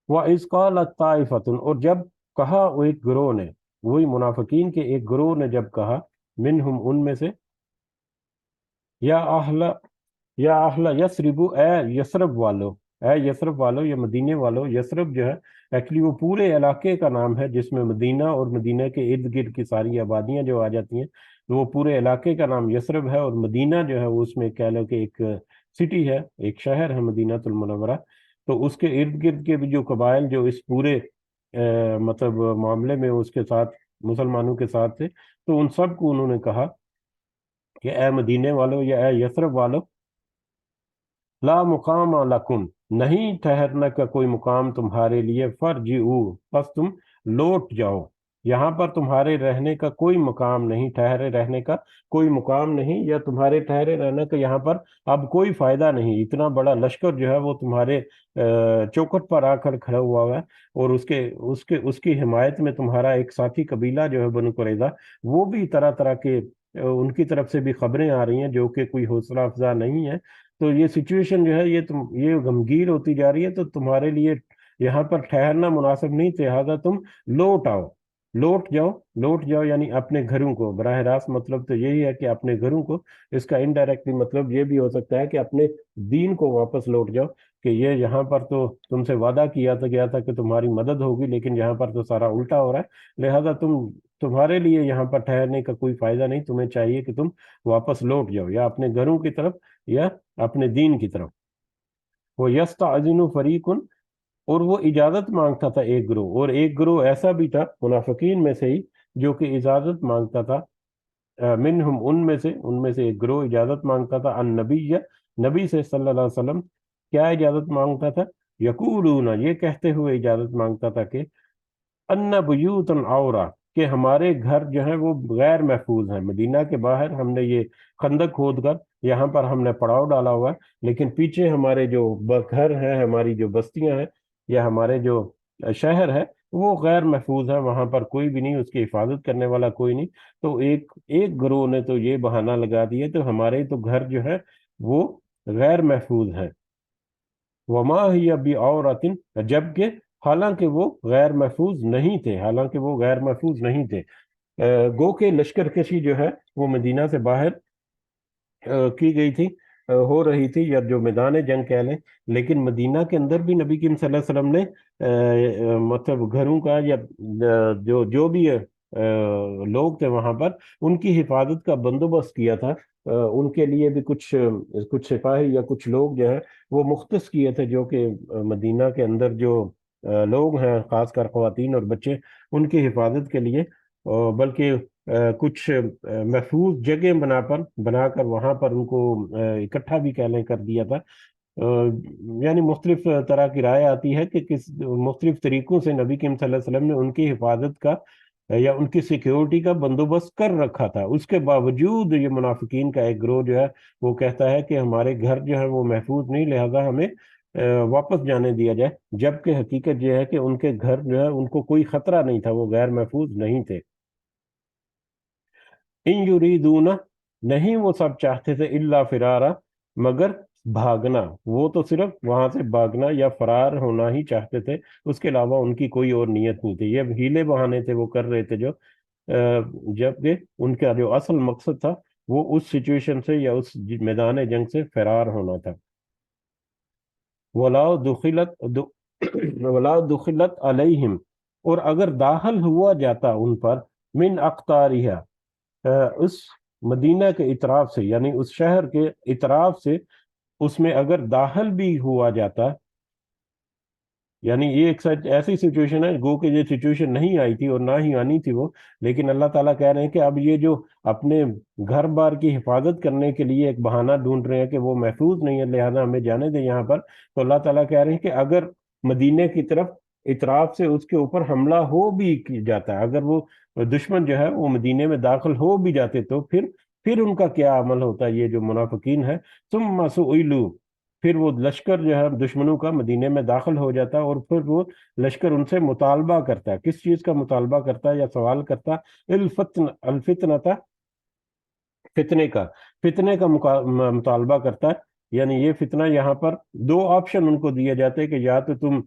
وَإِذْ قَالَتْ طَائِفَةٌ، اور جب کہا وہ ایک گروہ نے، وہی منافقین کے ایک گروہ نے جب کہا، منہم، ان میں سے، یا اہل یثرب، اے یثرب والو، اے یثرب والو یا مدینے والو. یثرب جو ہے ایکچولی وہ پورے علاقے کا نام ہے جس میں مدینہ اور مدینہ کے ارد گرد کی ساری آبادیاں جو آ جاتی ہیں، تو وہ پورے علاقے کا نام یثرب ہے. اور مدینہ جو ہے اس میں کہہ لو کہ ایک سٹی ہے، ایک شہر ہے مدینہ المنورہ. تو اس کے ارد گرد کے بھی جو قبائل جو اس پورے مطلب معاملے میں اس کے ساتھ مسلمانوں کے ساتھ تھے، تو ان سب کو انہوں نے کہا کہ اے مدینے والو یا اے یثرب والو، لا مقام لکم، نہیں ٹھہرنے کا کوئی مقام تمہارے لیے، فرجعوا، پس تم لوٹ جاؤ. یہاں پر تمہارے رہنے کا کوئی مقام نہیں، ٹھہرے رہنے کا کوئی مقام نہیں، یا تمہارے ٹھہرے رہنے کا یہاں پر اب کوئی فائدہ نہیں۔ اتنا بڑا لشکر جو ہے وہ تمہارے چوکھٹ پر آ کر کھڑا ہوا ہے، اور اس کی حمایت میں تمہارا ایک ساتھی قبیلہ جو ہے بنو قریظہ، وہ بھی طرح طرح کے ان کی طرف سے بھی خبریں آ رہی ہیں جو کہ کوئی حوصلہ افزا نہیں ہے۔ تو یہ سچویشن جو ہے یہ غمگین ہوتی جا رہی ہے، تو تمہارے لیے یہاں پر ٹھہرنا مناسب نہیں، لہذا تم لوٹ آؤ، لوٹ جاؤ۔ لوٹ جاؤ یعنی اپنے گھروں کو، براہ راست مطلب تو یہی ہے کہ اپنے گھروں کو، اس کا انڈائریکٹلی مطلب یہ بھی ہو سکتا ہے کہ اپنے دین کو واپس لوٹ جاؤ، کہ یہ یہاں پر تو تم سے وعدہ کیا تھا گیا تھا کہ تمہاری مدد ہوگی، لیکن یہاں پر تو سارا الٹا ہو رہا ہے، لہذا تمہارے لیے یہاں پر ٹھہرنے کا کوئی فائدہ نہیں، تمہیں چاہیے کہ تم واپس لوٹ جاؤ، یا اپنے گھروں کی طرف یا اپنے دین کی طرف۔ وہ یستعذن فریق، اور وہ اجازت مانگتا تھا ایک گروہ، اور ایک گروہ ایسا بھی تھا منافقین میں سے ہی جو کہ اجازت مانگتا تھا، منہم ان میں سے ایک گروہ اجازت مانگتا تھا ان نبی، نبی سے صلی اللہ علیہ وسلم۔ کیا اجازت مانگتا تھا؟ یقولون، یہ کہتے ہوئے اجازت مانگتا تھا کہ ان بیوت عورہ، کہ ہمارے گھر جو ہیں وہ غیر محفوظ ہیں، مدینہ کے باہر ہم نے یہ خندق کھود کر یہاں پر ہم نے پڑاؤ ڈالا ہوا ہے، لیکن پیچھے ہمارے جو گھر ہیں، ہماری جو بستیاں ہیں، یا ہمارے جو شہر ہے، وہ غیر محفوظ ہے، وہاں پر کوئی بھی نہیں، اس کی حفاظت کرنے والا کوئی نہیں۔ تو ایک ایک گروہ نے تو یہ بہانہ لگا دیا، تو ہمارے تو گھر جو ہے وہ غیر محفوظ ہیں، وما ہی ابھی عورت، جبکہ حالانکہ وہ غیر محفوظ نہیں تھے، حالانکہ وہ غیر محفوظ نہیں تھے۔ گو کے لشکر کشی جو ہے وہ مدینہ سے باہر کی گئی تھی، ہو رہی تھی، یا جو میدان جنگ کہہ لیں، لیکن مدینہ کے اندر بھی نبی کریم صلی اللہ علیہ وسلم نے مطلب گھروں کا یا جو بھی لوگ تھے وہاں پر، ان کی حفاظت کا بندوبست کیا تھا۔ ان کے لیے بھی کچھ سپاہی یا کچھ لوگ جو ہیں وہ مختص کیے تھے، جو کہ مدینہ کے اندر جو لوگ ہیں، خاص کر خواتین اور بچے، ان کی حفاظت کے لیے، بلکہ کچھ محفوظ جگہ بنا کر وہاں پر ان کو اکٹھا بھی کہہ لیں کر دیا تھا۔ یعنی مختلف طرح کی رائے آتی ہے کہ کس مختلف طریقوں سے نبی کریم صلی اللہ علیہ وسلم نے ان کی حفاظت کا یا ان کی سیکیورٹی کا بندوبست کر رکھا تھا، اس کے باوجود یہ منافقین کا ایک گروہ جو ہے وہ کہتا ہے کہ ہمارے گھر جو ہے وہ محفوظ نہیں، لہذا ہمیں واپس جانے دیا جائے، جبکہ حقیقت یہ ہے کہ ان کے گھر جو ہے ان کو کوئی خطرہ نہیں تھا، وہ غیر محفوظ نہیں تھے۔ ان یریدون، نہیں وہ سب چاہتے تھے، الا فرارا، مگر بھاگنا، وہ تو صرف وہاں سے بھاگنا یا فرار ہونا ہی چاہتے تھے، اس کے علاوہ ان کی کوئی اور نیت نہیں تھی، یہ ہیلے بہانے تھے وہ کر رہے تھے جو جبکہ ان کا جو اصل مقصد تھا وہ اس سچویشن سے یا اس میدان جنگ سے فرار ہونا تھا۔ وَلَا وَلَا دُخِلَتْ عَلَيْهِمْ، اور اگر داخل ہوا جاتا ان پر، من اقطارها، اس مدینہ کے اطراف سے، یعنی اس شہر کے اطراف سے، اس میں اگر داخل بھی ہوا جاتا، یعنی یہ ایک ایسی سچویشن ہے، گو کہ یہ سچویشن نہیں آئی تھی اور نہ ہی آنی تھی وہ، لیکن اللہ تعالیٰ کہہ رہے ہیں کہ اب یہ جو اپنے گھر بار کی حفاظت کرنے کے لیے ایک بہانہ ڈھونڈ رہے ہیں کہ وہ محفوظ نہیں ہے، لہذا ہمیں جانے دیں یہاں پر، تو اللہ تعالیٰ کہہ رہے ہیں کہ اگر مدینے کی طرف اطراف سے اس کے اوپر حملہ ہو بھی جاتا ہے، اگر وہ دشمن جو ہے وہ مدینے میں داخل ہو بھی جاتے، تو پھر ان کا کیا عمل ہوتا ہے، یہ جو منافقین ہے، ثم سئلوا، پھر وہ لشکر جو ہے دشمنوں کا مدینے میں داخل ہو جاتا ہے، اور پھر وہ لشکر ان سے مطالبہ کرتا ہے، کس چیز کا مطالبہ کرتا ہے یا سوال کرتا ہے؟ الفتنہ، فتنے کا مطالبہ کرتا ہے، یعنی یہ فتنہ، یہاں پر دو آپشن ان کو دیے جاتے ہیں کہ یا تو تم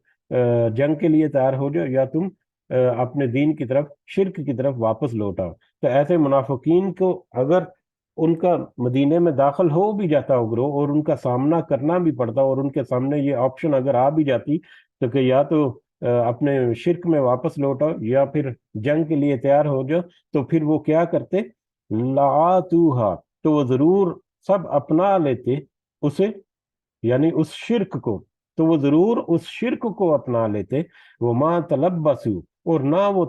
جنگ کے لیے تیار ہو جاؤ، یا تم اپنے دین کی طرف، شرک کی طرف واپس لوٹ آؤ۔ تو ایسے منافقین کو اگر ان کا مدینے میں داخل ہو بھی جاتا ہو گروہ، اور ان کا سامنا کرنا بھی پڑتا، اور ان کے سامنے یہ آپشن اگر آ بھی جاتی، تو کہ یا تو اپنے شرک میں واپس لوٹاؤ یا پھر جنگ کے لیے تیار ہو جاؤ، تو پھر وہ کیا کرتے؟ لَعَاتُوهَا، تو وہ ضرور سب اپنا لیتے اسے، یعنی اس شرک کو، تو وہ ضرور اس شرک کو اپنا لیتے، وہ ماں تلبسو، اور نہ وہ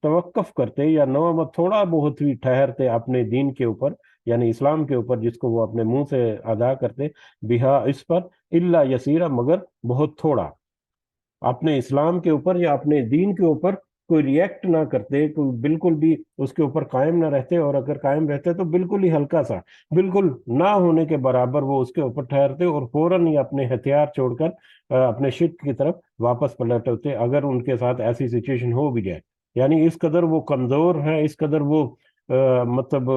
توقف کرتے، یا نہ وہ تھوڑا بہت بھی ٹھہرتے اپنے دین کے اوپر، یعنی اسلام کے اوپر، جس کو وہ اپنے منہ سے ادا کرتے، بہا، اس پر، الا یسیرا، مگر بہت تھوڑا، اپنے اسلام کے اوپر یا اپنے دین کے اوپر کوئی ریئیکٹ نہ کرتے، کوئی بالکل بھی اس کے اوپر قائم نہ رہتے، اور اگر قائم رہتے تو بالکل ہی ہلکا سا، بالکل نہ ہونے کے برابر وہ اس کے اوپر ٹھہرتے، اور فوراً ہی اپنے ہتھیار چھوڑ کر اپنے شرک کی طرف واپس پلٹ ہوتے اگر ان کے ساتھ ایسی سچویشن ہو بھی جائے۔ یعنی اس قدر وہ کمزور ہیں، اس قدر وہ مطلب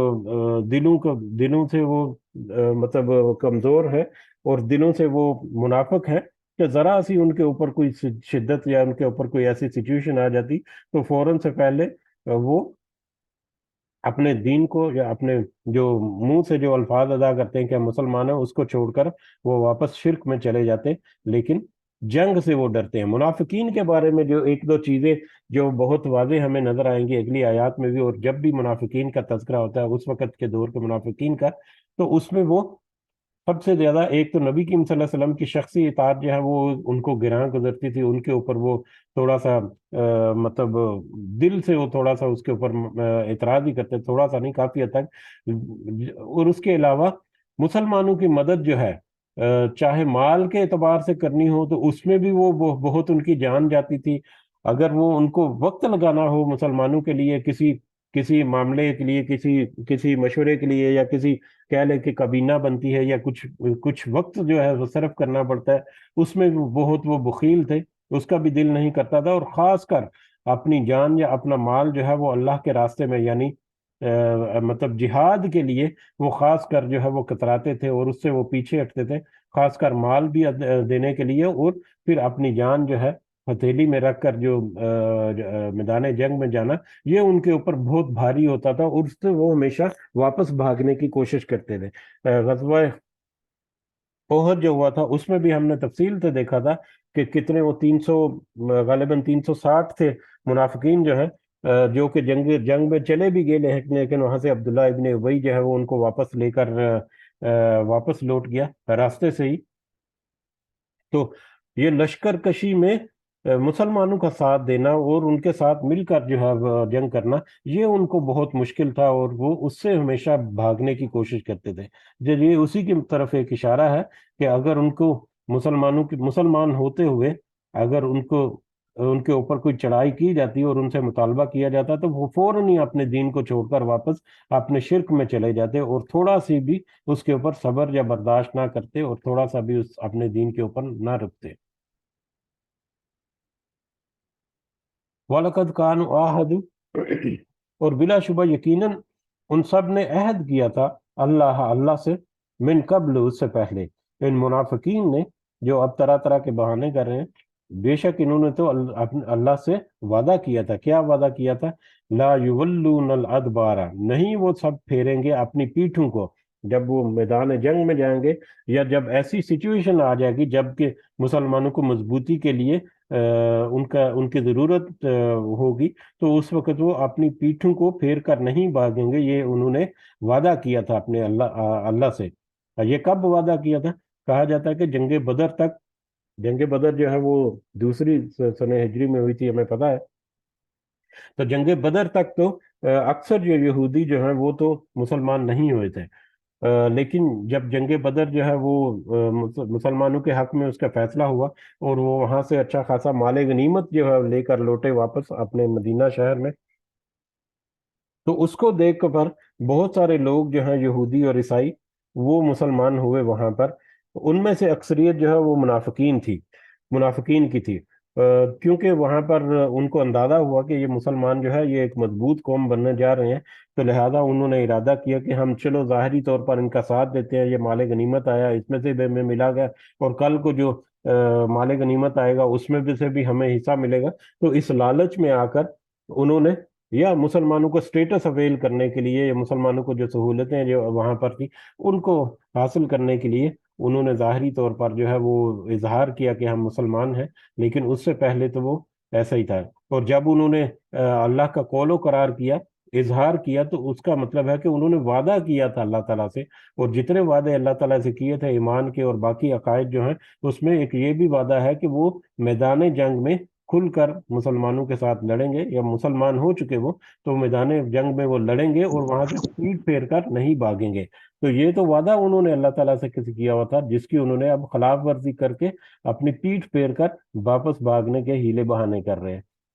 دلوں سے وہ مطلب کمزور ہے، اور دلوں سے وہ منافق ہے، کہ ذرا سی ان کے اوپر کوئی شدت یا ان کے اوپر کوئی ایسی سچویشن آ جاتی تو فوراً سے پہلے وہ اپنے دین کو، یا اپنے جو منہ سے جو الفاظ ادا کرتے ہیں کہ ہم مسلمان ہیں، اس کو چھوڑ کر وہ واپس شرک میں چلے جاتے ہیں۔ لیکن جنگ سے وہ ڈرتے ہیں۔ منافقین کے بارے میں جو ایک دو چیزیں جو بہت واضح ہمیں نظر آئیں گی اگلی آیات میں بھی، اور جب بھی منافقین کا تذکرہ ہوتا ہے اس وقت کے دور کے منافقین کا، تو اس میں وہ سب سے زیادہ ایک تو نبی کریم صلی اللہ علیہ وسلم کی شخصی اطاعت جو ہے وہ ان کو گراں گزرتی تھی، ان کے اوپر وہ تھوڑا سا مطلب دل سے وہ تھوڑا سا اس کے اوپر اعتراض ہی کرتے، تھوڑا سا نہیں کافی حد تک۔ اور اس کے علاوہ مسلمانوں کی مدد جو ہے چاہے مال کے اعتبار سے کرنی ہو تو اس میں بھی وہ بہت ان کی جان جاتی تھی۔ اگر وہ ان کو وقت لگانا ہو مسلمانوں کے لیے کسی معاملے کے لیے، کسی مشورے کے لیے، یا کسی کہہ لے کہ کابینہ بنتی ہے، یا کچھ وقت جو ہے وہ صرف کرنا پڑتا ہے، اس میں بہت وہ بخیل تھے، اس کا بھی دل نہیں کرتا تھا، اور خاص کر اپنی جان یا اپنا مال جو ہے وہ اللہ کے راستے میں، یعنی مطلب جہاد کے لیے وہ خاص کر جو ہے وہ کتراتے تھے، اور اس سے وہ پیچھے ہٹتے تھے، خاص کر مال بھی دینے کے لیے، اور پھر اپنی جان جو ہے ہتھیلی میں رکھ کر جو میدان جنگ میں جانا، یہ ان کے اوپر بہت بھاری ہوتا تھا، اور اس سے وہ ہمیشہ واپس بھاگنے کی کوشش کرتے تھے۔ غزوہ احد جو ہوا تھا اس میں بھی ہم نے تفصیل سے دیکھا تھا کہ کتنے وہ 300، غالباً 360 تھے منافقین جو ہیں، جو کہ جنگ میں چلے بھی گئے، لیکن وہاں سے عبداللہ ابن ابی جو ہے وہ ان کو واپس لے کر واپس لوٹ گیا راستے سے ہی۔ تو یہ لشکر کشی میں مسلمانوں کا ساتھ دینا اور ان کے ساتھ مل کر جو ہے جنگ کرنا، یہ ان کو بہت مشکل تھا، اور وہ اس سے ہمیشہ بھاگنے کی کوشش کرتے تھے۔ یہ اسی کی طرف ایک اشارہ ہے کہ اگر ان کو مسلمان ہوتے ہوئے اگر ان کے اوپر کوئی چڑھائی کی جاتی اور ان سے مطالبہ کیا جاتا تو وہ فوراً ہی اپنے دین کو چھوڑ کر واپس اپنے شرک میں چلے جاتے، اور تھوڑا سی بھی اس کے اوپر صبر یا برداشت نہ کرتے، اور تھوڑا سا بھی اپنے دین کے اوپر نہ رکتے۔ وَلَقَدْ كَانُوا عَاهَدُوا، اور بلا شبہ یقیناً ان سب نے عہد کیا تھا اللہ سے، من قبل، اس سے پہلے۔ ان منافقین نے جو اب طرح طرح کے بہانے کر رہے ہیں، بے شک انہوں نے تو اللہ سے وعدہ کیا تھا۔ کیا وعدہ کیا تھا؟ لا یولون الادبار، نہیں وہ سب پھیریں گے اپنی پیٹھوں کو جب وہ میدان جنگ میں جائیں گے، یا جب ایسی سچویشن آ جائے گی جب کہ مسلمانوں کو مضبوطی کے لیے ان کی ضرورت ہوگی، تو اس وقت وہ اپنی پیٹھوں کو پھیر کر نہیں بھاگیں گے۔ یہ انہوں نے وعدہ کیا تھا اپنے اللہ سے۔ یہ کب وعدہ کیا تھا؟ کہا جاتا ہے کہ جنگ بدر تک، جنگ بدر جو ہے وہ دوسری سنہ ہجری میں ہوئی تھی، ہمیں پتا ہے۔ تو جنگ بدر تک تو اکثر جو یہودی جو ہیں وہ تو مسلمان نہیں ہوئے تھے، لیکن جب جنگ بدر جو ہے وہ مسلمانوں کے حق میں اس کا فیصلہ ہوا، اور وہ وہاں سے اچھا خاصا مال غنیمت جو ہے لے کر لوٹے واپس اپنے مدینہ شہر میں، تو اس کو دیکھ کر بہت سارے لوگ جو ہیں یہودی اور عیسائی وہ مسلمان ہوئے وہاں پر۔ ان میں سے اکثریت جو ہے وہ منافقین کی تھی، کیونکہ وہاں پر ان کو اندازہ ہوا کہ یہ مسلمان جو ہے یہ ایک مضبوط قوم بننے جا رہے ہیں، تو لہذا انہوں نے ارادہ کیا کہ ہم چلو ظاہری طور پر ان کا ساتھ دیتے ہیں، یہ مال غنیمت آیا اس میں سے بھی ہمیں ملا گیا، اور کل کو جو مال غنیمت آئے گا اس میں بھی سے بھی ہمیں حصہ ملے گا۔ تو اس لالچ میں آ کر انہوں نے، یا مسلمانوں کو سٹیٹس اویل کرنے کے لیے، یا مسلمانوں کو جو سہولتیں جو وہاں پر تھی ان کو حاصل کرنے کے لیے، انہوں نے ظاہری طور پر جو ہے وہ اظہار کیا کہ ہم مسلمان ہیں، لیکن اس سے پہلے تو وہ ایسا ہی تھا۔ اور جب انہوں نے اللہ کا قول و قرار کیا، اظہار کیا، تو اس کا مطلب ہے کہ انہوں نے وعدہ کیا تھا اللہ تعالیٰ سے، اور جتنے وعدے اللہ تعالیٰ سے کیے تھے ایمان کے اور باقی عقائد جو ہیں، اس میں ایک یہ بھی وعدہ ہے کہ وہ میدان جنگ میں کھل کر مسلمانوں کے ساتھ لڑیں گے، یا مسلمان ہو چکے وہ تو میدان جنگ میں وہ لڑیں گے، اور وہاں سے پیٹ پھیر کر نہیں بھاگیں گے۔ تو یہ تو وعدہ انہوں نے اللہ تعالیٰ سے کسی کیا ہوا تھا، جس کی انہوں نے اب خلاف ورزی کر کے اپنی پیٹھ پھیر کر واپس بھاگنے کے ہیلے بہانے کر رہے ہیں۔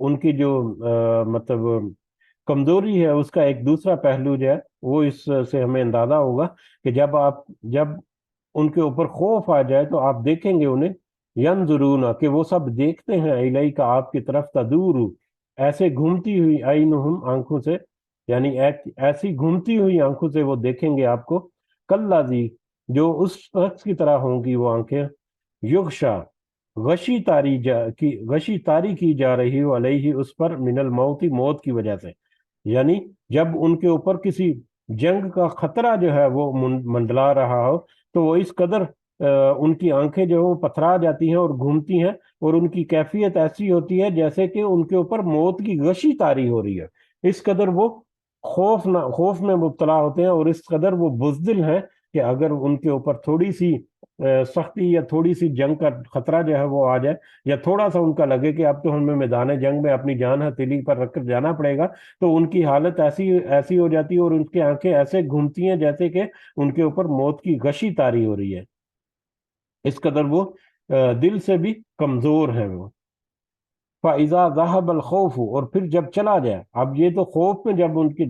ان کی جو مطلب کمزوری ہے اس کا ایک دوسرا پہلو جو ہے وہ اس سے ہمیں اندازہ ہوگا کہ جب ان کے اوپر خوف آ جائے تو آپ دیکھیں گے انہیں ینظرون کہ وہ سب دیکھتے ہیں الیک آپ کی طرف تدور ایسے گھومتی ہوئی عینہم آنکھوں سے، یعنی ایسی گھومتی ہوئی آنکھوں سے وہ دیکھیں گے آپ کو، کالذی جو اس شخص کی طرح ہوں گی وہ آنکھیں، یغشا غشی تاری کی جا رہی ہو علیہ اس پر من الموت موت کی وجہ سے، یعنی جب ان کے اوپر کسی جنگ کا خطرہ جو ہے وہ منڈلا رہا ہو تو وہ اس قدر ان کی آنکھیں جو وہ پتھرا جاتی ہیں اور گھومتی ہیں، اور ان کی کیفیت ایسی ہوتی ہے جیسے کہ ان کے اوپر موت کی غشی طاری ہو رہی ہے، اس قدر وہ خوف میں مبتلا ہوتے ہیں، اور اس قدر وہ بزدل ہیں کہ اگر ان کے اوپر تھوڑی سی سختی یا تھوڑی سی جنگ کا خطرہ جو ہے وہ آ جائے، یا تھوڑا سا ان کا لگے کہ اب تو ہمیں میدان جنگ میں اپنی جان ہتھیلی پر رکھ کر جانا پڑے گا، تو ان کی حالت ایسی ایسی ہو جاتی ہے اور ان کی آنکھیں ایسے گھومتی ہیں جیسے کہ ان کے اوپر موت کی غشی طاری ہو رہی ہے، اس قدر وہ دل سے بھی کمزور ہیں وہ۔ فَإِذَا ذَهَبَ الْخَوْفُ اور پھر جب چلا جائے، اب یہ تو خوف میں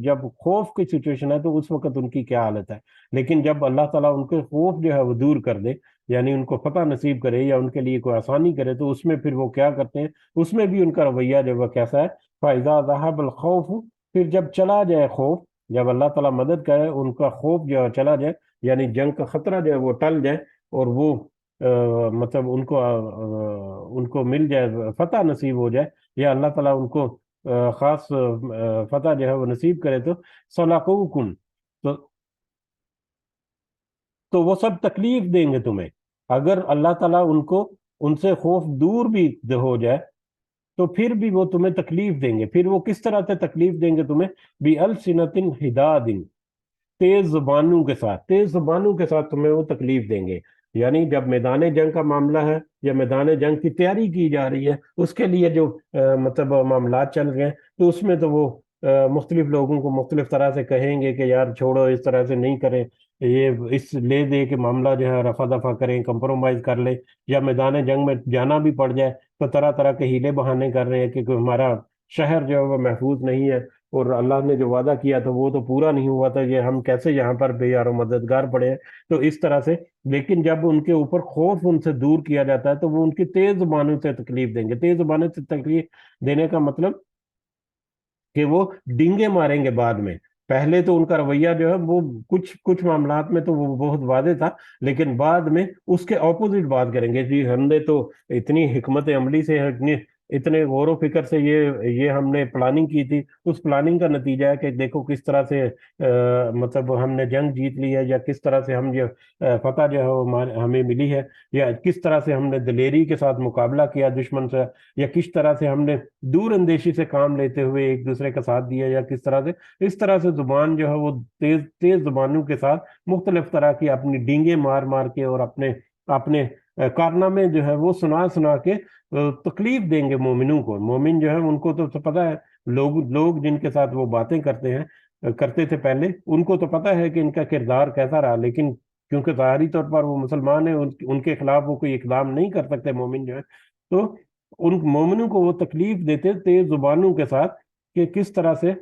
جب خوف کی سچویشن ہے تو اس وقت ان کی کیا حالت ہے، لیکن جب اللہ تعالیٰ ان کے خوف جو ہے وہ دور کر دے، یعنی ان کو فتح نصیب کرے یا ان کے لیے کوئی آسانی کرے، تو اس میں پھر وہ کیا کرتے ہیں، اس میں بھی ان کا رویہ جو وہ کیسا ہے۔ فَإِذَا ذَهَبَ الْخَوْفُ پھر جب چلا جائے خوف، جب اللہ تعالیٰ مدد کرے ان کا خوف جو ہے چلا جائے، یعنی جنگ کا خطرہ جو ہے وہ ٹل جائے، اور وہ مطلب ان کو مل جائے، فتح نصیب ہو جائے، یا اللہ تعالیٰ ان کو خاص فتح جو ہے وہ نصیب کرے، تو صلاقوکم تو تو وہ سب تکلیف دیں گے تمہیں، اگر اللہ تعالیٰ ان سے خوف دور بھی ہو جائے تو پھر بھی وہ تمہیں تکلیف دیں گے، پھر وہ کس طرح سے تکلیف دیں گے تمہیں، بِأَلْسِنَةٍ حِدَادٍ تیز زبانوں کے ساتھ تمہیں وہ تکلیف دیں گے، یعنی جب میدان جنگ کا معاملہ ہے یا میدان جنگ کی تیاری کی جا رہی ہے، اس کے لیے جو مطلب معاملات چل رہے ہیں، تو اس میں تو وہ مختلف لوگوں کو مختلف طرح سے کہیں گے کہ یار چھوڑو، اس طرح سے نہیں کریں، یہ اس لے دے کے معاملہ جو ہے رفع دفع کریں، کمپرومائز کر لیں، یا میدان جنگ میں جانا بھی پڑ جائے تو طرح طرح کے ہیلے بہانے کر رہے ہیں کہ ہمارا شہر جو ہے وہ محفوظ نہیں ہے، اور اللہ نے جو وعدہ کیا تھا وہ تو پورا نہیں ہوا تھا، یہ ہم کیسے یہاں پر بے یار و مددگار پڑے ہیں، تو اس طرح سے۔ لیکن جب ان کے اوپر خوف ان سے دور کیا جاتا ہے تو وہ ان کی تیز زبانوں سے تکلیف دیں گے، تیز زبانوں سے تکلیف دینے کا مطلب کہ وہ ڈنگے ماریں گے بعد میں، پہلے تو ان کا رویہ جو ہے وہ کچھ معاملات میں تو وہ بہت واضح تھا، لیکن بعد میں اس کے اپوزٹ بات کریں گے، جی ہم نے تو اتنی حکمت عملی سے، اتنے غور و فکر سے یہ ہم نے پلاننگ کی تھی، اس پلاننگ کا نتیجہ ہے کہ دیکھو کس طرح سے مطلب ہم نے جنگ جیت لی ہے، یا کس طرح سے ہم یہ فتح جو ہے وہ ہمیں ملی ہے، یا کس طرح سے ہم نے دلیری کے ساتھ مقابلہ کیا دشمن سے، یا کس طرح سے ہم نے دور اندیشی سے کام لیتے ہوئے ایک دوسرے کا ساتھ دیا، یا کس طرح سے، اس طرح سے زبان جو ہے وہ تیز تیز زبانوں کے ساتھ مختلف طرح کی اپنی ڈینگیں مار مار کے اور اپنے کارنامے جو ہے وہ سنا سنا کے تکلیف دیں گے مومنوں کو۔ مومن جو ہے ان کو تو پتہ ہے، لوگ جن کے ساتھ وہ باتیں کرتے تھے پہلے، ان کو تو پتہ ہے کہ ان کا کردار کیسا رہا، لیکن کیونکہ ظاہری طور پر وہ مسلمان ہیں، ان کے خلاف وہ کوئی اقدام نہیں کر سکتے مومن جو ہے، تو ان مومنوں کو وہ تکلیف دیتے تیز زبانوں کے ساتھ، کہ کس طرح سے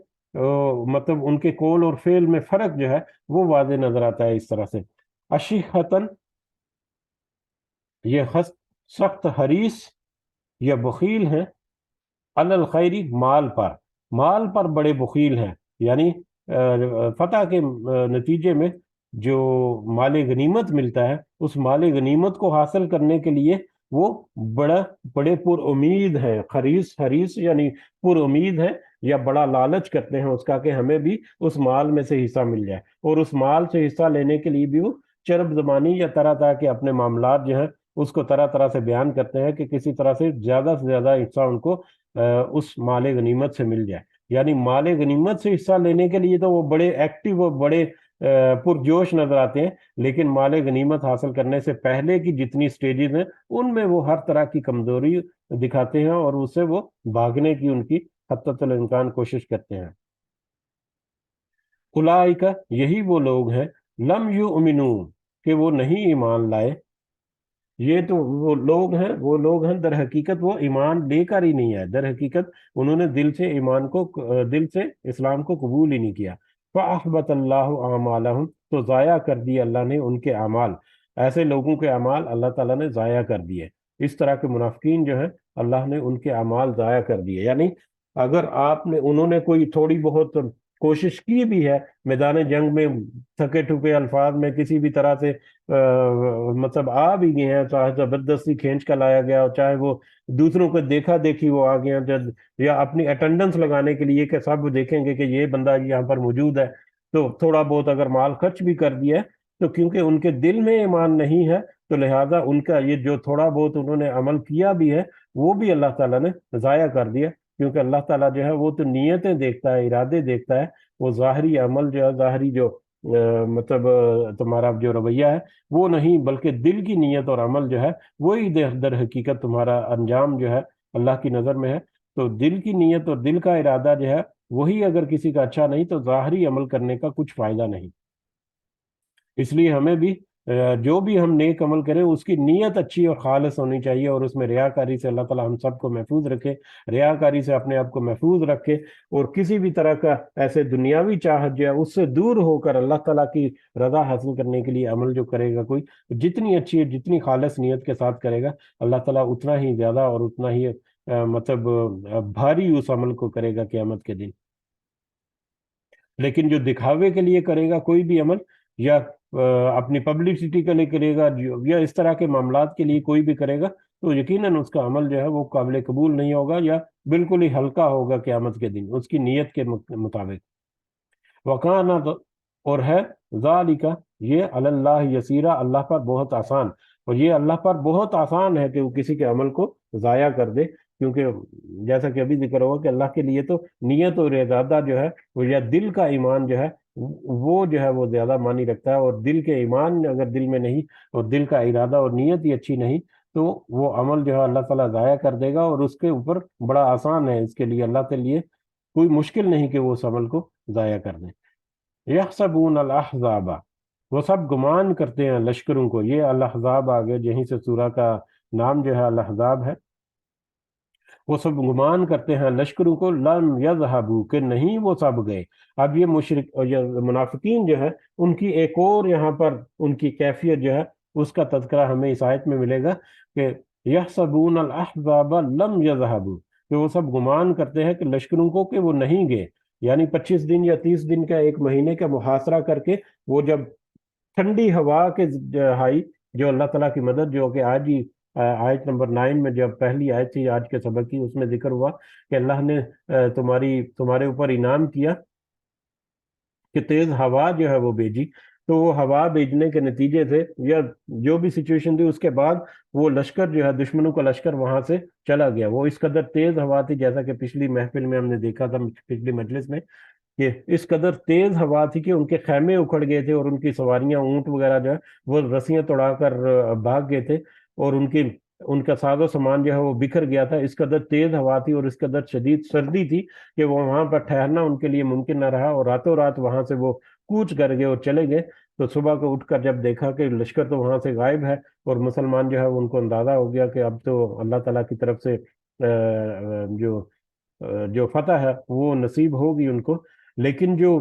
مطلب ان کے قول اور فعل میں فرق جو ہے وہ واضح نظر آتا ہے اس طرح سے۔ اشیحتن یہ سخت حریص یا بخیل ہیں، علی الخیری مال پر بڑے بخیل ہیں، یعنی فتح کے نتیجے میں جو مال غنیمت ملتا ہے، اس مال غنیمت کو حاصل کرنے کے لیے وہ بڑے پر امید ہیں، حریص یعنی پر امید ہے، یا بڑا لالچ کرتے ہیں اس کا کہ ہمیں بھی اس مال میں سے حصہ مل جائے، اور اس مال سے حصہ لینے کے لیے بھی وہ چرب زبانی یا طرح طرح کے اپنے معاملات جو ہیں اس کو طرح طرح سے بیان کرتے ہیں کہ کسی طرح سے زیادہ حصہ ان کو اس مال غنیمت سے مل جائے، یعنی مال غنیمت سے حصہ لینے کے لیے تو وہ بڑے ایکٹیو اور بڑے پرجوش نظر آتے ہیں، لیکن مال غنیمت حاصل کرنے سے پہلے کی جتنی سٹیجز ہیں ان میں وہ ہر طرح کی کمزوری دکھاتے ہیں، اور اس سے وہ بھاگنے کی ان کی حتی الامکان کوشش کرتے ہیں۔ اولئک یہی وہ لوگ ہیں، لم یؤمنو کہ وہ نہیں ایمان لائے، یہ تو وہ لوگ ہیں در حقیقت وہ ایمان لے کر ہی نہیں آئے، در حقیقت انہوں نے دل سے ایمان کو، دل سے اسلام کو قبول ہی نہیں کیا۔ فَأَحْبَطَ اللَّهُ أَعْمَالَهُمْ، تو ضائع کر دیے اللہ نے ان کے اعمال، ایسے لوگوں کے اعمال اللہ تعالیٰ نے ضائع کر دیے۔ اس طرح کے منافقین جو ہیں اللہ نے ان کے اعمال ضائع کر دیے، یعنی اگر انہوں نے کوئی تھوڑی بہت کوشش کی بھی ہے میدان جنگ میں، تھکے ٹھپے الفاظ میں کسی بھی طرح سے مطلب آ بھی گئے ہیں، چاہے زبردستی کھینچ کر لایا گیا اور چاہے وہ دوسروں کو دیکھا دیکھی وہ آ گئے ہیں، یا اپنی اٹینڈنس لگانے کے لیے کہ سب دیکھیں گے کہ یہ بندہ یہاں پر موجود ہے، تو تھوڑا بہت اگر مال خرچ بھی کر دیا ہے، تو کیونکہ ان کے دل میں ایمان نہیں ہے، تو لہٰذا ان کا یہ جو تھوڑا بہت انہوں نے عمل کیا بھی ہے وہ بھی اللہ تعالیٰ نے ضائع کر دیا، کیونکہ اللہ تعالیٰ جو ہے وہ تو نیتیں دیکھتا ہے، ارادے دیکھتا ہے، وہ ظاہری عمل جو ہے، ظاہری جو مطلب تمہارا جو رویہ ہے وہ نہیں، بلکہ دل کی نیت اور عمل جو ہے وہی در حقیقت تمہارا انجام جو ہے اللہ کی نظر میں ہے۔ تو دل کی نیت اور دل کا ارادہ جو ہے وہی اگر کسی کا اچھا نہیں تو ظاہری عمل کرنے کا کچھ فائدہ نہیں۔ اس لیے ہمیں بھی جو بھی ہم نیک عمل کریں اس کی نیت اچھی اور خالص ہونی چاہیے، اور اس میں ریاکاری سے اللہ تعالیٰ ہم سب کو محفوظ رکھے، ریاکاری سے اپنے آپ کو محفوظ رکھے، اور کسی بھی طرح کا ایسے دنیاوی چاہت جو ہے اس سے دور ہو کر اللہ تعالیٰ کی رضا حاصل کرنے کے لیے عمل جو کرے گا کوئی، جتنی اچھی جتنی خالص نیت کے ساتھ کرے گا اللہ تعالیٰ اتنا ہی زیادہ اور اتنا ہی مطلب بھاری اس عمل کو کرے گا قیامت کے دن۔ لیکن جو دکھاوے کے لیے کرے گا کوئی بھی عمل، یا اپنی پبلسٹی کے لیے کرے گا، یا اس طرح کے معاملات کے لیے کوئی بھی کرے گا، تو یقیناً اس کا عمل جو ہے وہ قابل قبول نہیں ہوگا، یا بالکل ہی ہلکا ہوگا قیامت کے دن اس کی نیت کے مطابق۔ وکانا، اور ہے ذالکا، یہ علی اللہ یسیرا، اللہ پر بہت آسان، اور یہ اللہ پر بہت آسان ہے کہ وہ کسی کے عمل کو ضائع کر دے، کیونکہ جیسا کہ ابھی ذکر ہوا کہ اللہ کے لیے تو نیت اور ارادہ جو ہے وہ، یا دل کا ایمان جو ہے وہ جو ہے وہ زیادہ معنی رکھتا ہے، اور دل کے ایمان اگر دل میں نہیں اور دل کا ارادہ اور نیت ہی اچھی نہیں تو وہ عمل جو ہے اللہ تعالیٰ ضائع کر دے گا، اور اس کے اوپر بڑا آسان ہے اس کے لیے، اللہ کے لیے کوئی مشکل نہیں کہ وہ اس عمل کو ضائع کر دیں۔ یحسبون الاحزاب، وہ سب گمان کرتے ہیں لشکروں کو، یہ الاحزاب آگے یہیں سے سورہ کا نام جو ہے الاحزاب ہے، وہ سب گمان کرتے ہیں لشکروں کو، لم یذهبوا، کہ نہیں وہ سب گئے۔ اب یہ مشرک اور یہ منافقین جو ہے ان کی ایک اور یہاں پر ان کی کیفیت جو ہے اس کا تذکرہ ہمیں اس آیت میں ملے گا کہ یحسبون الاحزاب لم یذهبوا، کہ وہ سب گمان کرتے ہیں کہ لشکروں کو کہ وہ نہیں گئے، یعنی 25 دن یا 30 دن کا، ایک مہینے کا محاصرہ کر کے وہ جب ٹھنڈی ہوا کے ہائی، جو اللہ تعالیٰ کی مدد جو کہ آج ہی آیت نمبر 9 میں جب پہلی آیت تھی آج کے سبق کی، اس میں ذکر ہوا کہ اللہ نے تمہارے اوپر انعام کیا کہ تیز ہوا جو ہے وہ بھیجی، تو وہ ہوا بھیجنے کے نتیجے سے یا جو بھی سچویشن تھی اس کے بعد وہ لشکر جو ہے دشمنوں کا لشکر وہاں سے چلا گیا، وہ اس قدر تیز ہوا تھی، جیسا کہ پچھلی محفل میں ہم نے دیکھا تھا، پچھلی مجلس میں، کہ اس قدر تیز ہوا تھی کہ ان کے خیمے اکھڑ گئے تھے، اور ان کی سواریاں اونٹ وغیرہ جو ہے وہ رسیاں توڑا کر بھاگ گئے تھے، اور ان کا ساز و سامان جو ہے وہ بکھر گیا تھا، اس قدر تیز ہوا تھی اور اس قدر شدید سردی تھی کہ وہ وہاں پر ٹھہرنا ان کے لیے ممکن نہ رہا، اور راتوں رات وہاں سے وہ کوچ کر گئے اور چلے گئے۔ تو صبح کو اٹھ کر جب دیکھا کہ لشکر تو وہاں سے غائب ہے، اور مسلمان جو ہے ان کو اندازہ ہو گیا کہ اب تو اللہ تعالیٰ کی طرف سے جو فتح ہے وہ نصیب ہوگی ان کو، لیکن جو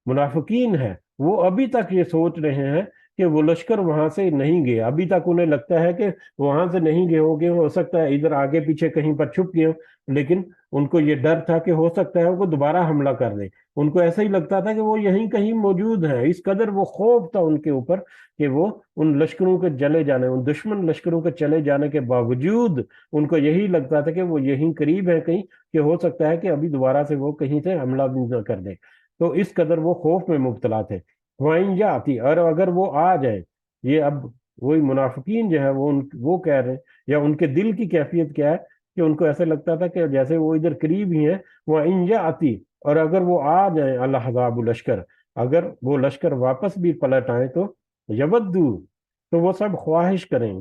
منافقین ہیں وہ ابھی تک یہ سوچ رہے ہیں کہ وہ لشکر وہاں سے نہیں گئے، ابھی تک انہیں لگتا ہے کہ وہاں سے نہیں گئے، ہو سکتا ہے ادھر آگے پیچھے کہیں پر چھپ گئے، لیکن ان کو یہ ڈر تھا کہ ہو سکتا ہے وہ دوبارہ حملہ کر دیں، ان کو ایسا ہی لگتا تھا کہ وہ یہیں کہیں موجود ہیں، اس قدر وہ خوف تھا ان کے اوپر کہ وہ ان لشکروں کے چلے جانے، ان دشمن لشکروں کے چلے جانے کے باوجود ان کو یہی لگتا تھا کہ وہ یہیں قریب ہے کہیں، کہ ہو سکتا ہے کہ ابھی دوبارہ سے وہ کہیں سے حملہ بھی نہ کر دیں، تو اس قدر وہ خوف میں مبتلا تھے۔ وَإِن يَأْتِ، اور اگر وہ آ جائیں، یہ اب وہی منافقین جو ہے وہ کہہ رہے ہیں، یا ان کے دل کی کیفیت کیا ہے کہ ان کو ایسے لگتا تھا کہ جیسے وہ ادھر قریب ہی ہیں، وَإِن يَأْتِ، اور اگر وہ آ جائیں الاحزاب لشکر، اگر وہ لشکر واپس بھی پلٹ آئیں تو یودو، تو وہ سب خواہش کریں،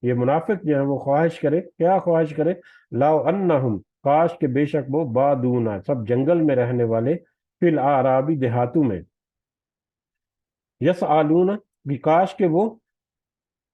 یہ منافق جو ہے وہ خواہش کرے، کیا خواہش کرے؟ لاؤ انہم، کاش کہ بے شک وہ بادونا، سب جنگل میں رہنے والے، فی الاعرابی، دیہاتوں میں، یس آلونا، بھی کاش کہ وہ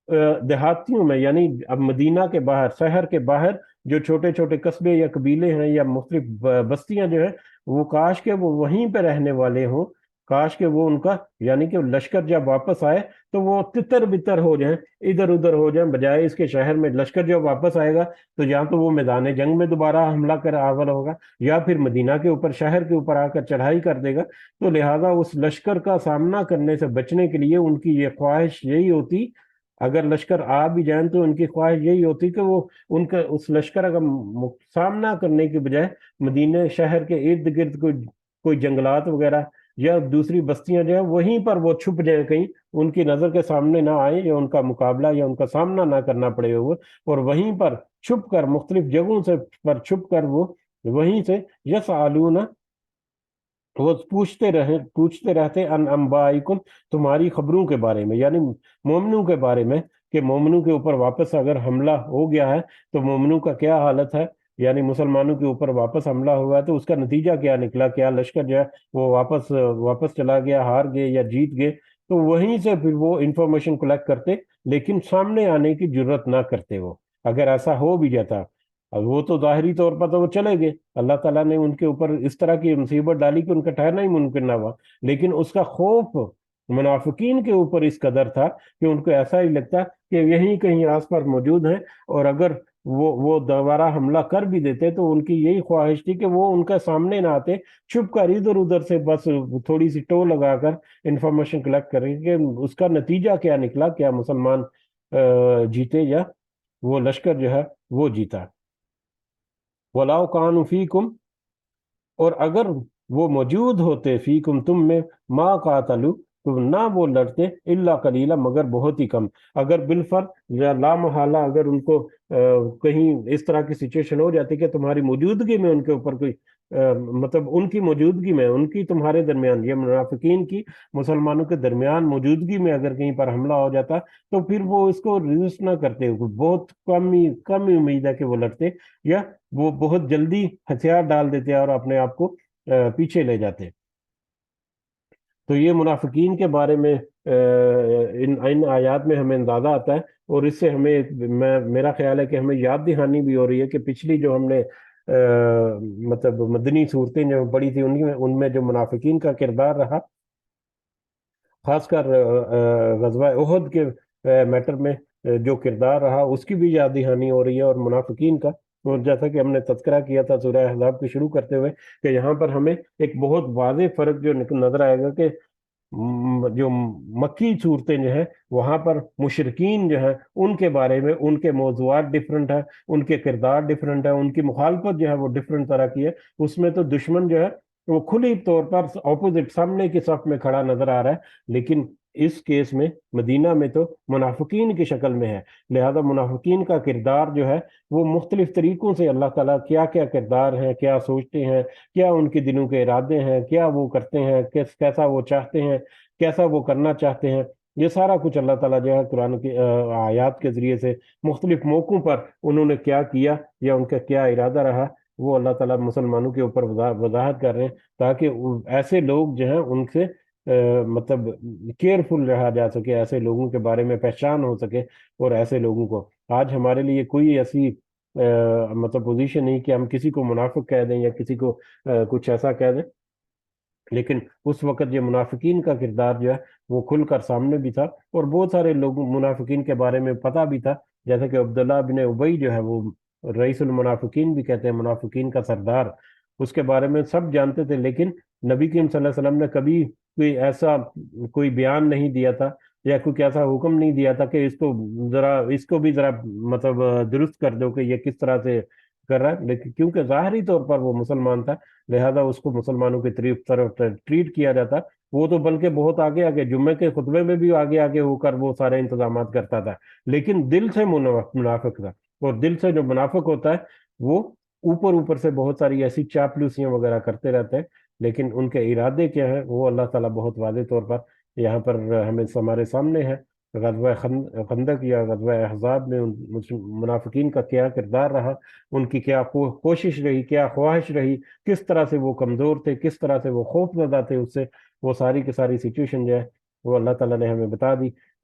دیہاتیوں میں، یعنی اب مدینہ کے باہر، شہر کے باہر جو چھوٹے چھوٹے قصبے یا قبیلے ہیں یا مختلف بستیاں جو ہیں، وہ کاش کے وہ وہیں پہ رہنے والے ہوں، کاش کہ وہ ان کا یعنی کہ لشکر جب واپس آئے تو وہ تتر بتر ہو جائیں، ادھر ادھر ہو جائیں، بجائے اس کے شہر میں لشکر جب واپس آئے گا تو یا تو وہ میدان جنگ میں دوبارہ حملہ کر آور ہوگا، یا پھر مدینہ کے اوپر، شہر کے اوپر آ کر چڑھائی کر دے گا۔ تو لہٰذا اس لشکر کا سامنا کرنے سے بچنے کے لیے ان کی یہ خواہش یہی ہوتی، اگر لشکر آ بھی جائیں تو ان کی خواہش یہی ہوتی کہ وہ ان کا اس لشکر کا سامنا کرنے کے بجائے مدینہ شہر کے ارد گرد کوئی جنگلات وغیرہ یا دوسری بستیاں جو ہیں وہیں پر وہ چھپ جائیں، کہیں ان کی نظر کے سامنے نہ آئیں، یا ان کا مقابلہ یا ان کا سامنا نہ کرنا پڑے وہ، اور وہیں پر چھپ کر مختلف جگہوں سے پر چھپ کر وہ وہیں سے یسعلون، وہ پوچھتے رہتے ان انبائکم، تمہاری خبروں کے بارے میں، یعنی مومنوں کے بارے میں، کہ مومنوں کے اوپر واپس اگر حملہ ہو گیا ہے تو مومنوں کا کیا حالت ہے، یعنی مسلمانوں کے اوپر واپس حملہ ہوا ہے تو اس کا نتیجہ کیا نکلا، کیا لشکر جو ہے وہ واپس چلا گیا، ہار گئے یا جیت گئے، تو وہیں سے پھر وہ انفارمیشن کلیکٹ کرتے، لیکن سامنے آنے کی جرت نہ کرتے وہ، اگر ایسا ہو بھی جاتا۔ اب وہ تو ظاہری طور پر تو وہ چلے گئے، اللہ تعالیٰ نے ان کے اوپر اس طرح کی مصیبت ڈالی کہ ان کا ٹھہرنا ہی ممکن نہ ہوا، لیکن اس کا خوف منافقین کے اوپر اس قدر تھا کہ ان کو ایسا ہی لگتا کہ یہیں کہیں آس پاس موجود ہیں، اور اگر وہ دوبارہ حملہ کر بھی دیتے تو ان کی یہی خواہش تھی کہ وہ ان کا سامنے نہ آتے، چھپ کر ادھر ادھر سے بس تھوڑی سی ٹو لگا کر انفارمیشن کلیکٹ کریں کہ اس کا نتیجہ کیا نکلا، کیا مسلمان جیتے یا وہ لشکر جو ہے وہ جیتا۔ وَلَوْ كَانُوا فِيكُمْ، اور اگر وہ موجود ہوتے فیکم تم میں، ما قاتلو، تو نہ وہ لڑتے، الا قلیلا، مگر بہت ہی کم۔ اگر بالفرض یا لا محالہ اگر ان کو کہیں اس طرح کی سچویشن ہو جاتی کہ تمہاری موجودگی میں ان کے اوپر کوئی مطلب ان کی موجودگی میں، ان کی تمہارے درمیان، یہ منافقین کی مسلمانوں کے درمیان موجودگی میں اگر کہیں پر حملہ ہو جاتا تو پھر وہ اس کو ریزسٹ نہ کرتے، بہت کم ہی امید ہے کہ وہ لڑتے، یا وہ بہت جلدی ہتھیار ڈال دیتے اور اپنے آپ کو پیچھے لے جاتے۔ تو یہ منافقین کے بارے میں ان آیات میں ہمیں اندازہ آتا ہے، اور اس سے ہمیں میرا خیال ہے کہ ہمیں یاد دہانی بھی ہو رہی ہے کہ پچھلی جو ہم نے مطلب مدنی صورتیں جو پڑھی تھی ان میں جو منافقین کا کردار رہا، خاص کر غزوہ احد کے میٹر میں جو کردار رہا، اس کی بھی یاد دہانی ہو رہی ہے، اور منافقین کا، اور جیسا کہ ہم نے تذکرہ کیا تھا سورہ احزاب کو شروع کرتے ہوئے کہ یہاں پر ہمیں ایک بہت واضح فرق جو نظر آئے گا کہ جو مکی صورتیں جو ہیں وہاں پر مشرکین جو ہیں ان کے بارے میں ان کے موضوعات ڈیفرنٹ ہیں، ان کے کردار ڈیفرنٹ ہیں، ان کی مخالفت جو ہے وہ ڈیفرنٹ طرح کی ہے، اس میں تو دشمن جو ہے وہ کھلی طور پر اپوزٹ سامنے کی صف میں کھڑا نظر آ رہا ہے، لیکن اس کیس میں مدینہ میں تو منافقین کی شکل میں ہے، لہذا منافقین کا کردار جو ہے وہ مختلف طریقوں سے اللہ تعالیٰ کیا کیا کردار ہیں، کیا سوچتے ہیں، کیا ان کے دلوں کے ارادے ہیں، کیا وہ کرتے ہیں، کیسا وہ چاہتے ہیں، کیسا وہ کرنا چاہتے ہیں، یہ سارا کچھ اللہ تعالیٰ جو ہے قرآن کی آیات کے ذریعے سے مختلف موقعوں پر انہوں نے کیا کیا یا ان کا کیا ارادہ رہا، وہ اللہ تعالیٰ مسلمانوں کے اوپر وضاحت کر رہے ہیں، تاکہ ایسے لوگ جو ہیں ان سے مطلب کیئرفل رہا جا سکے، ایسے لوگوں کے بارے میں پہچان ہو سکے، اور ایسے لوگوں کو آج ہمارے لیے کوئی ایسی مطلب پوزیشن نہیں کہ ہم کسی کو منافق کہہ دیں یا کسی کو کچھ ایسا کہہ دیں، لیکن اس وقت یہ منافقین کا کردار جو ہے وہ کھل کر سامنے بھی تھا، اور بہت سارے لوگوں منافقین کے بارے میں پتہ بھی تھا، جیسے کہ عبداللہ بن ابی جو ہے وہ رئیس المنافقین بھی کہتے ہیں، منافقین کا سردار، اس کے بارے میں سب جانتے تھے، لیکن نبی کریم صلی اللہ علیہ وسلم نے کبھی کوئی ایسا کوئی بیان نہیں دیا تھا یا کوئی ایسا حکم نہیں دیا تھا کہ اس کو بھی ذرا مطلب درست کر دو کہ یہ کس طرح سے کر رہا ہے، لیکن کیونکہ ظاہری طور پر وہ مسلمان تھا لہذا اس کو مسلمانوں کی طرف ٹریٹ کیا جاتا، وہ تو بلکہ بہت آگے آگے جمعے کے خطبے میں بھی آگے آگے ہو کر وہ سارے انتظامات کرتا تھا، لیکن دل سے منافق تھا، اور دل سے جو منافق ہوتا ہے وہ اوپر اوپر سے بہت ساری ایسی چاپلوسیاں وغیرہ کرتے رہتے ہیں، لیکن ان کے ارادے کیا ہیں وہ اللہ تعالیٰ بہت واضح طور پر یہاں پر ہمیں ہمارے سامنے ہے۔ غزوہ خندق یا غزوہ احزاب میں منافقین کا کیا کردار رہا، ان کی کیا کوشش رہی، کیا خواہش رہی، کس طرح سے وہ کمزور تھے، کس طرح سے وہ خوف زدہ تھے اس سے، وہ ساری کی ساری سچویشن جو ہے وہ اللہ تعالیٰ نے ہمیں بتا دی۔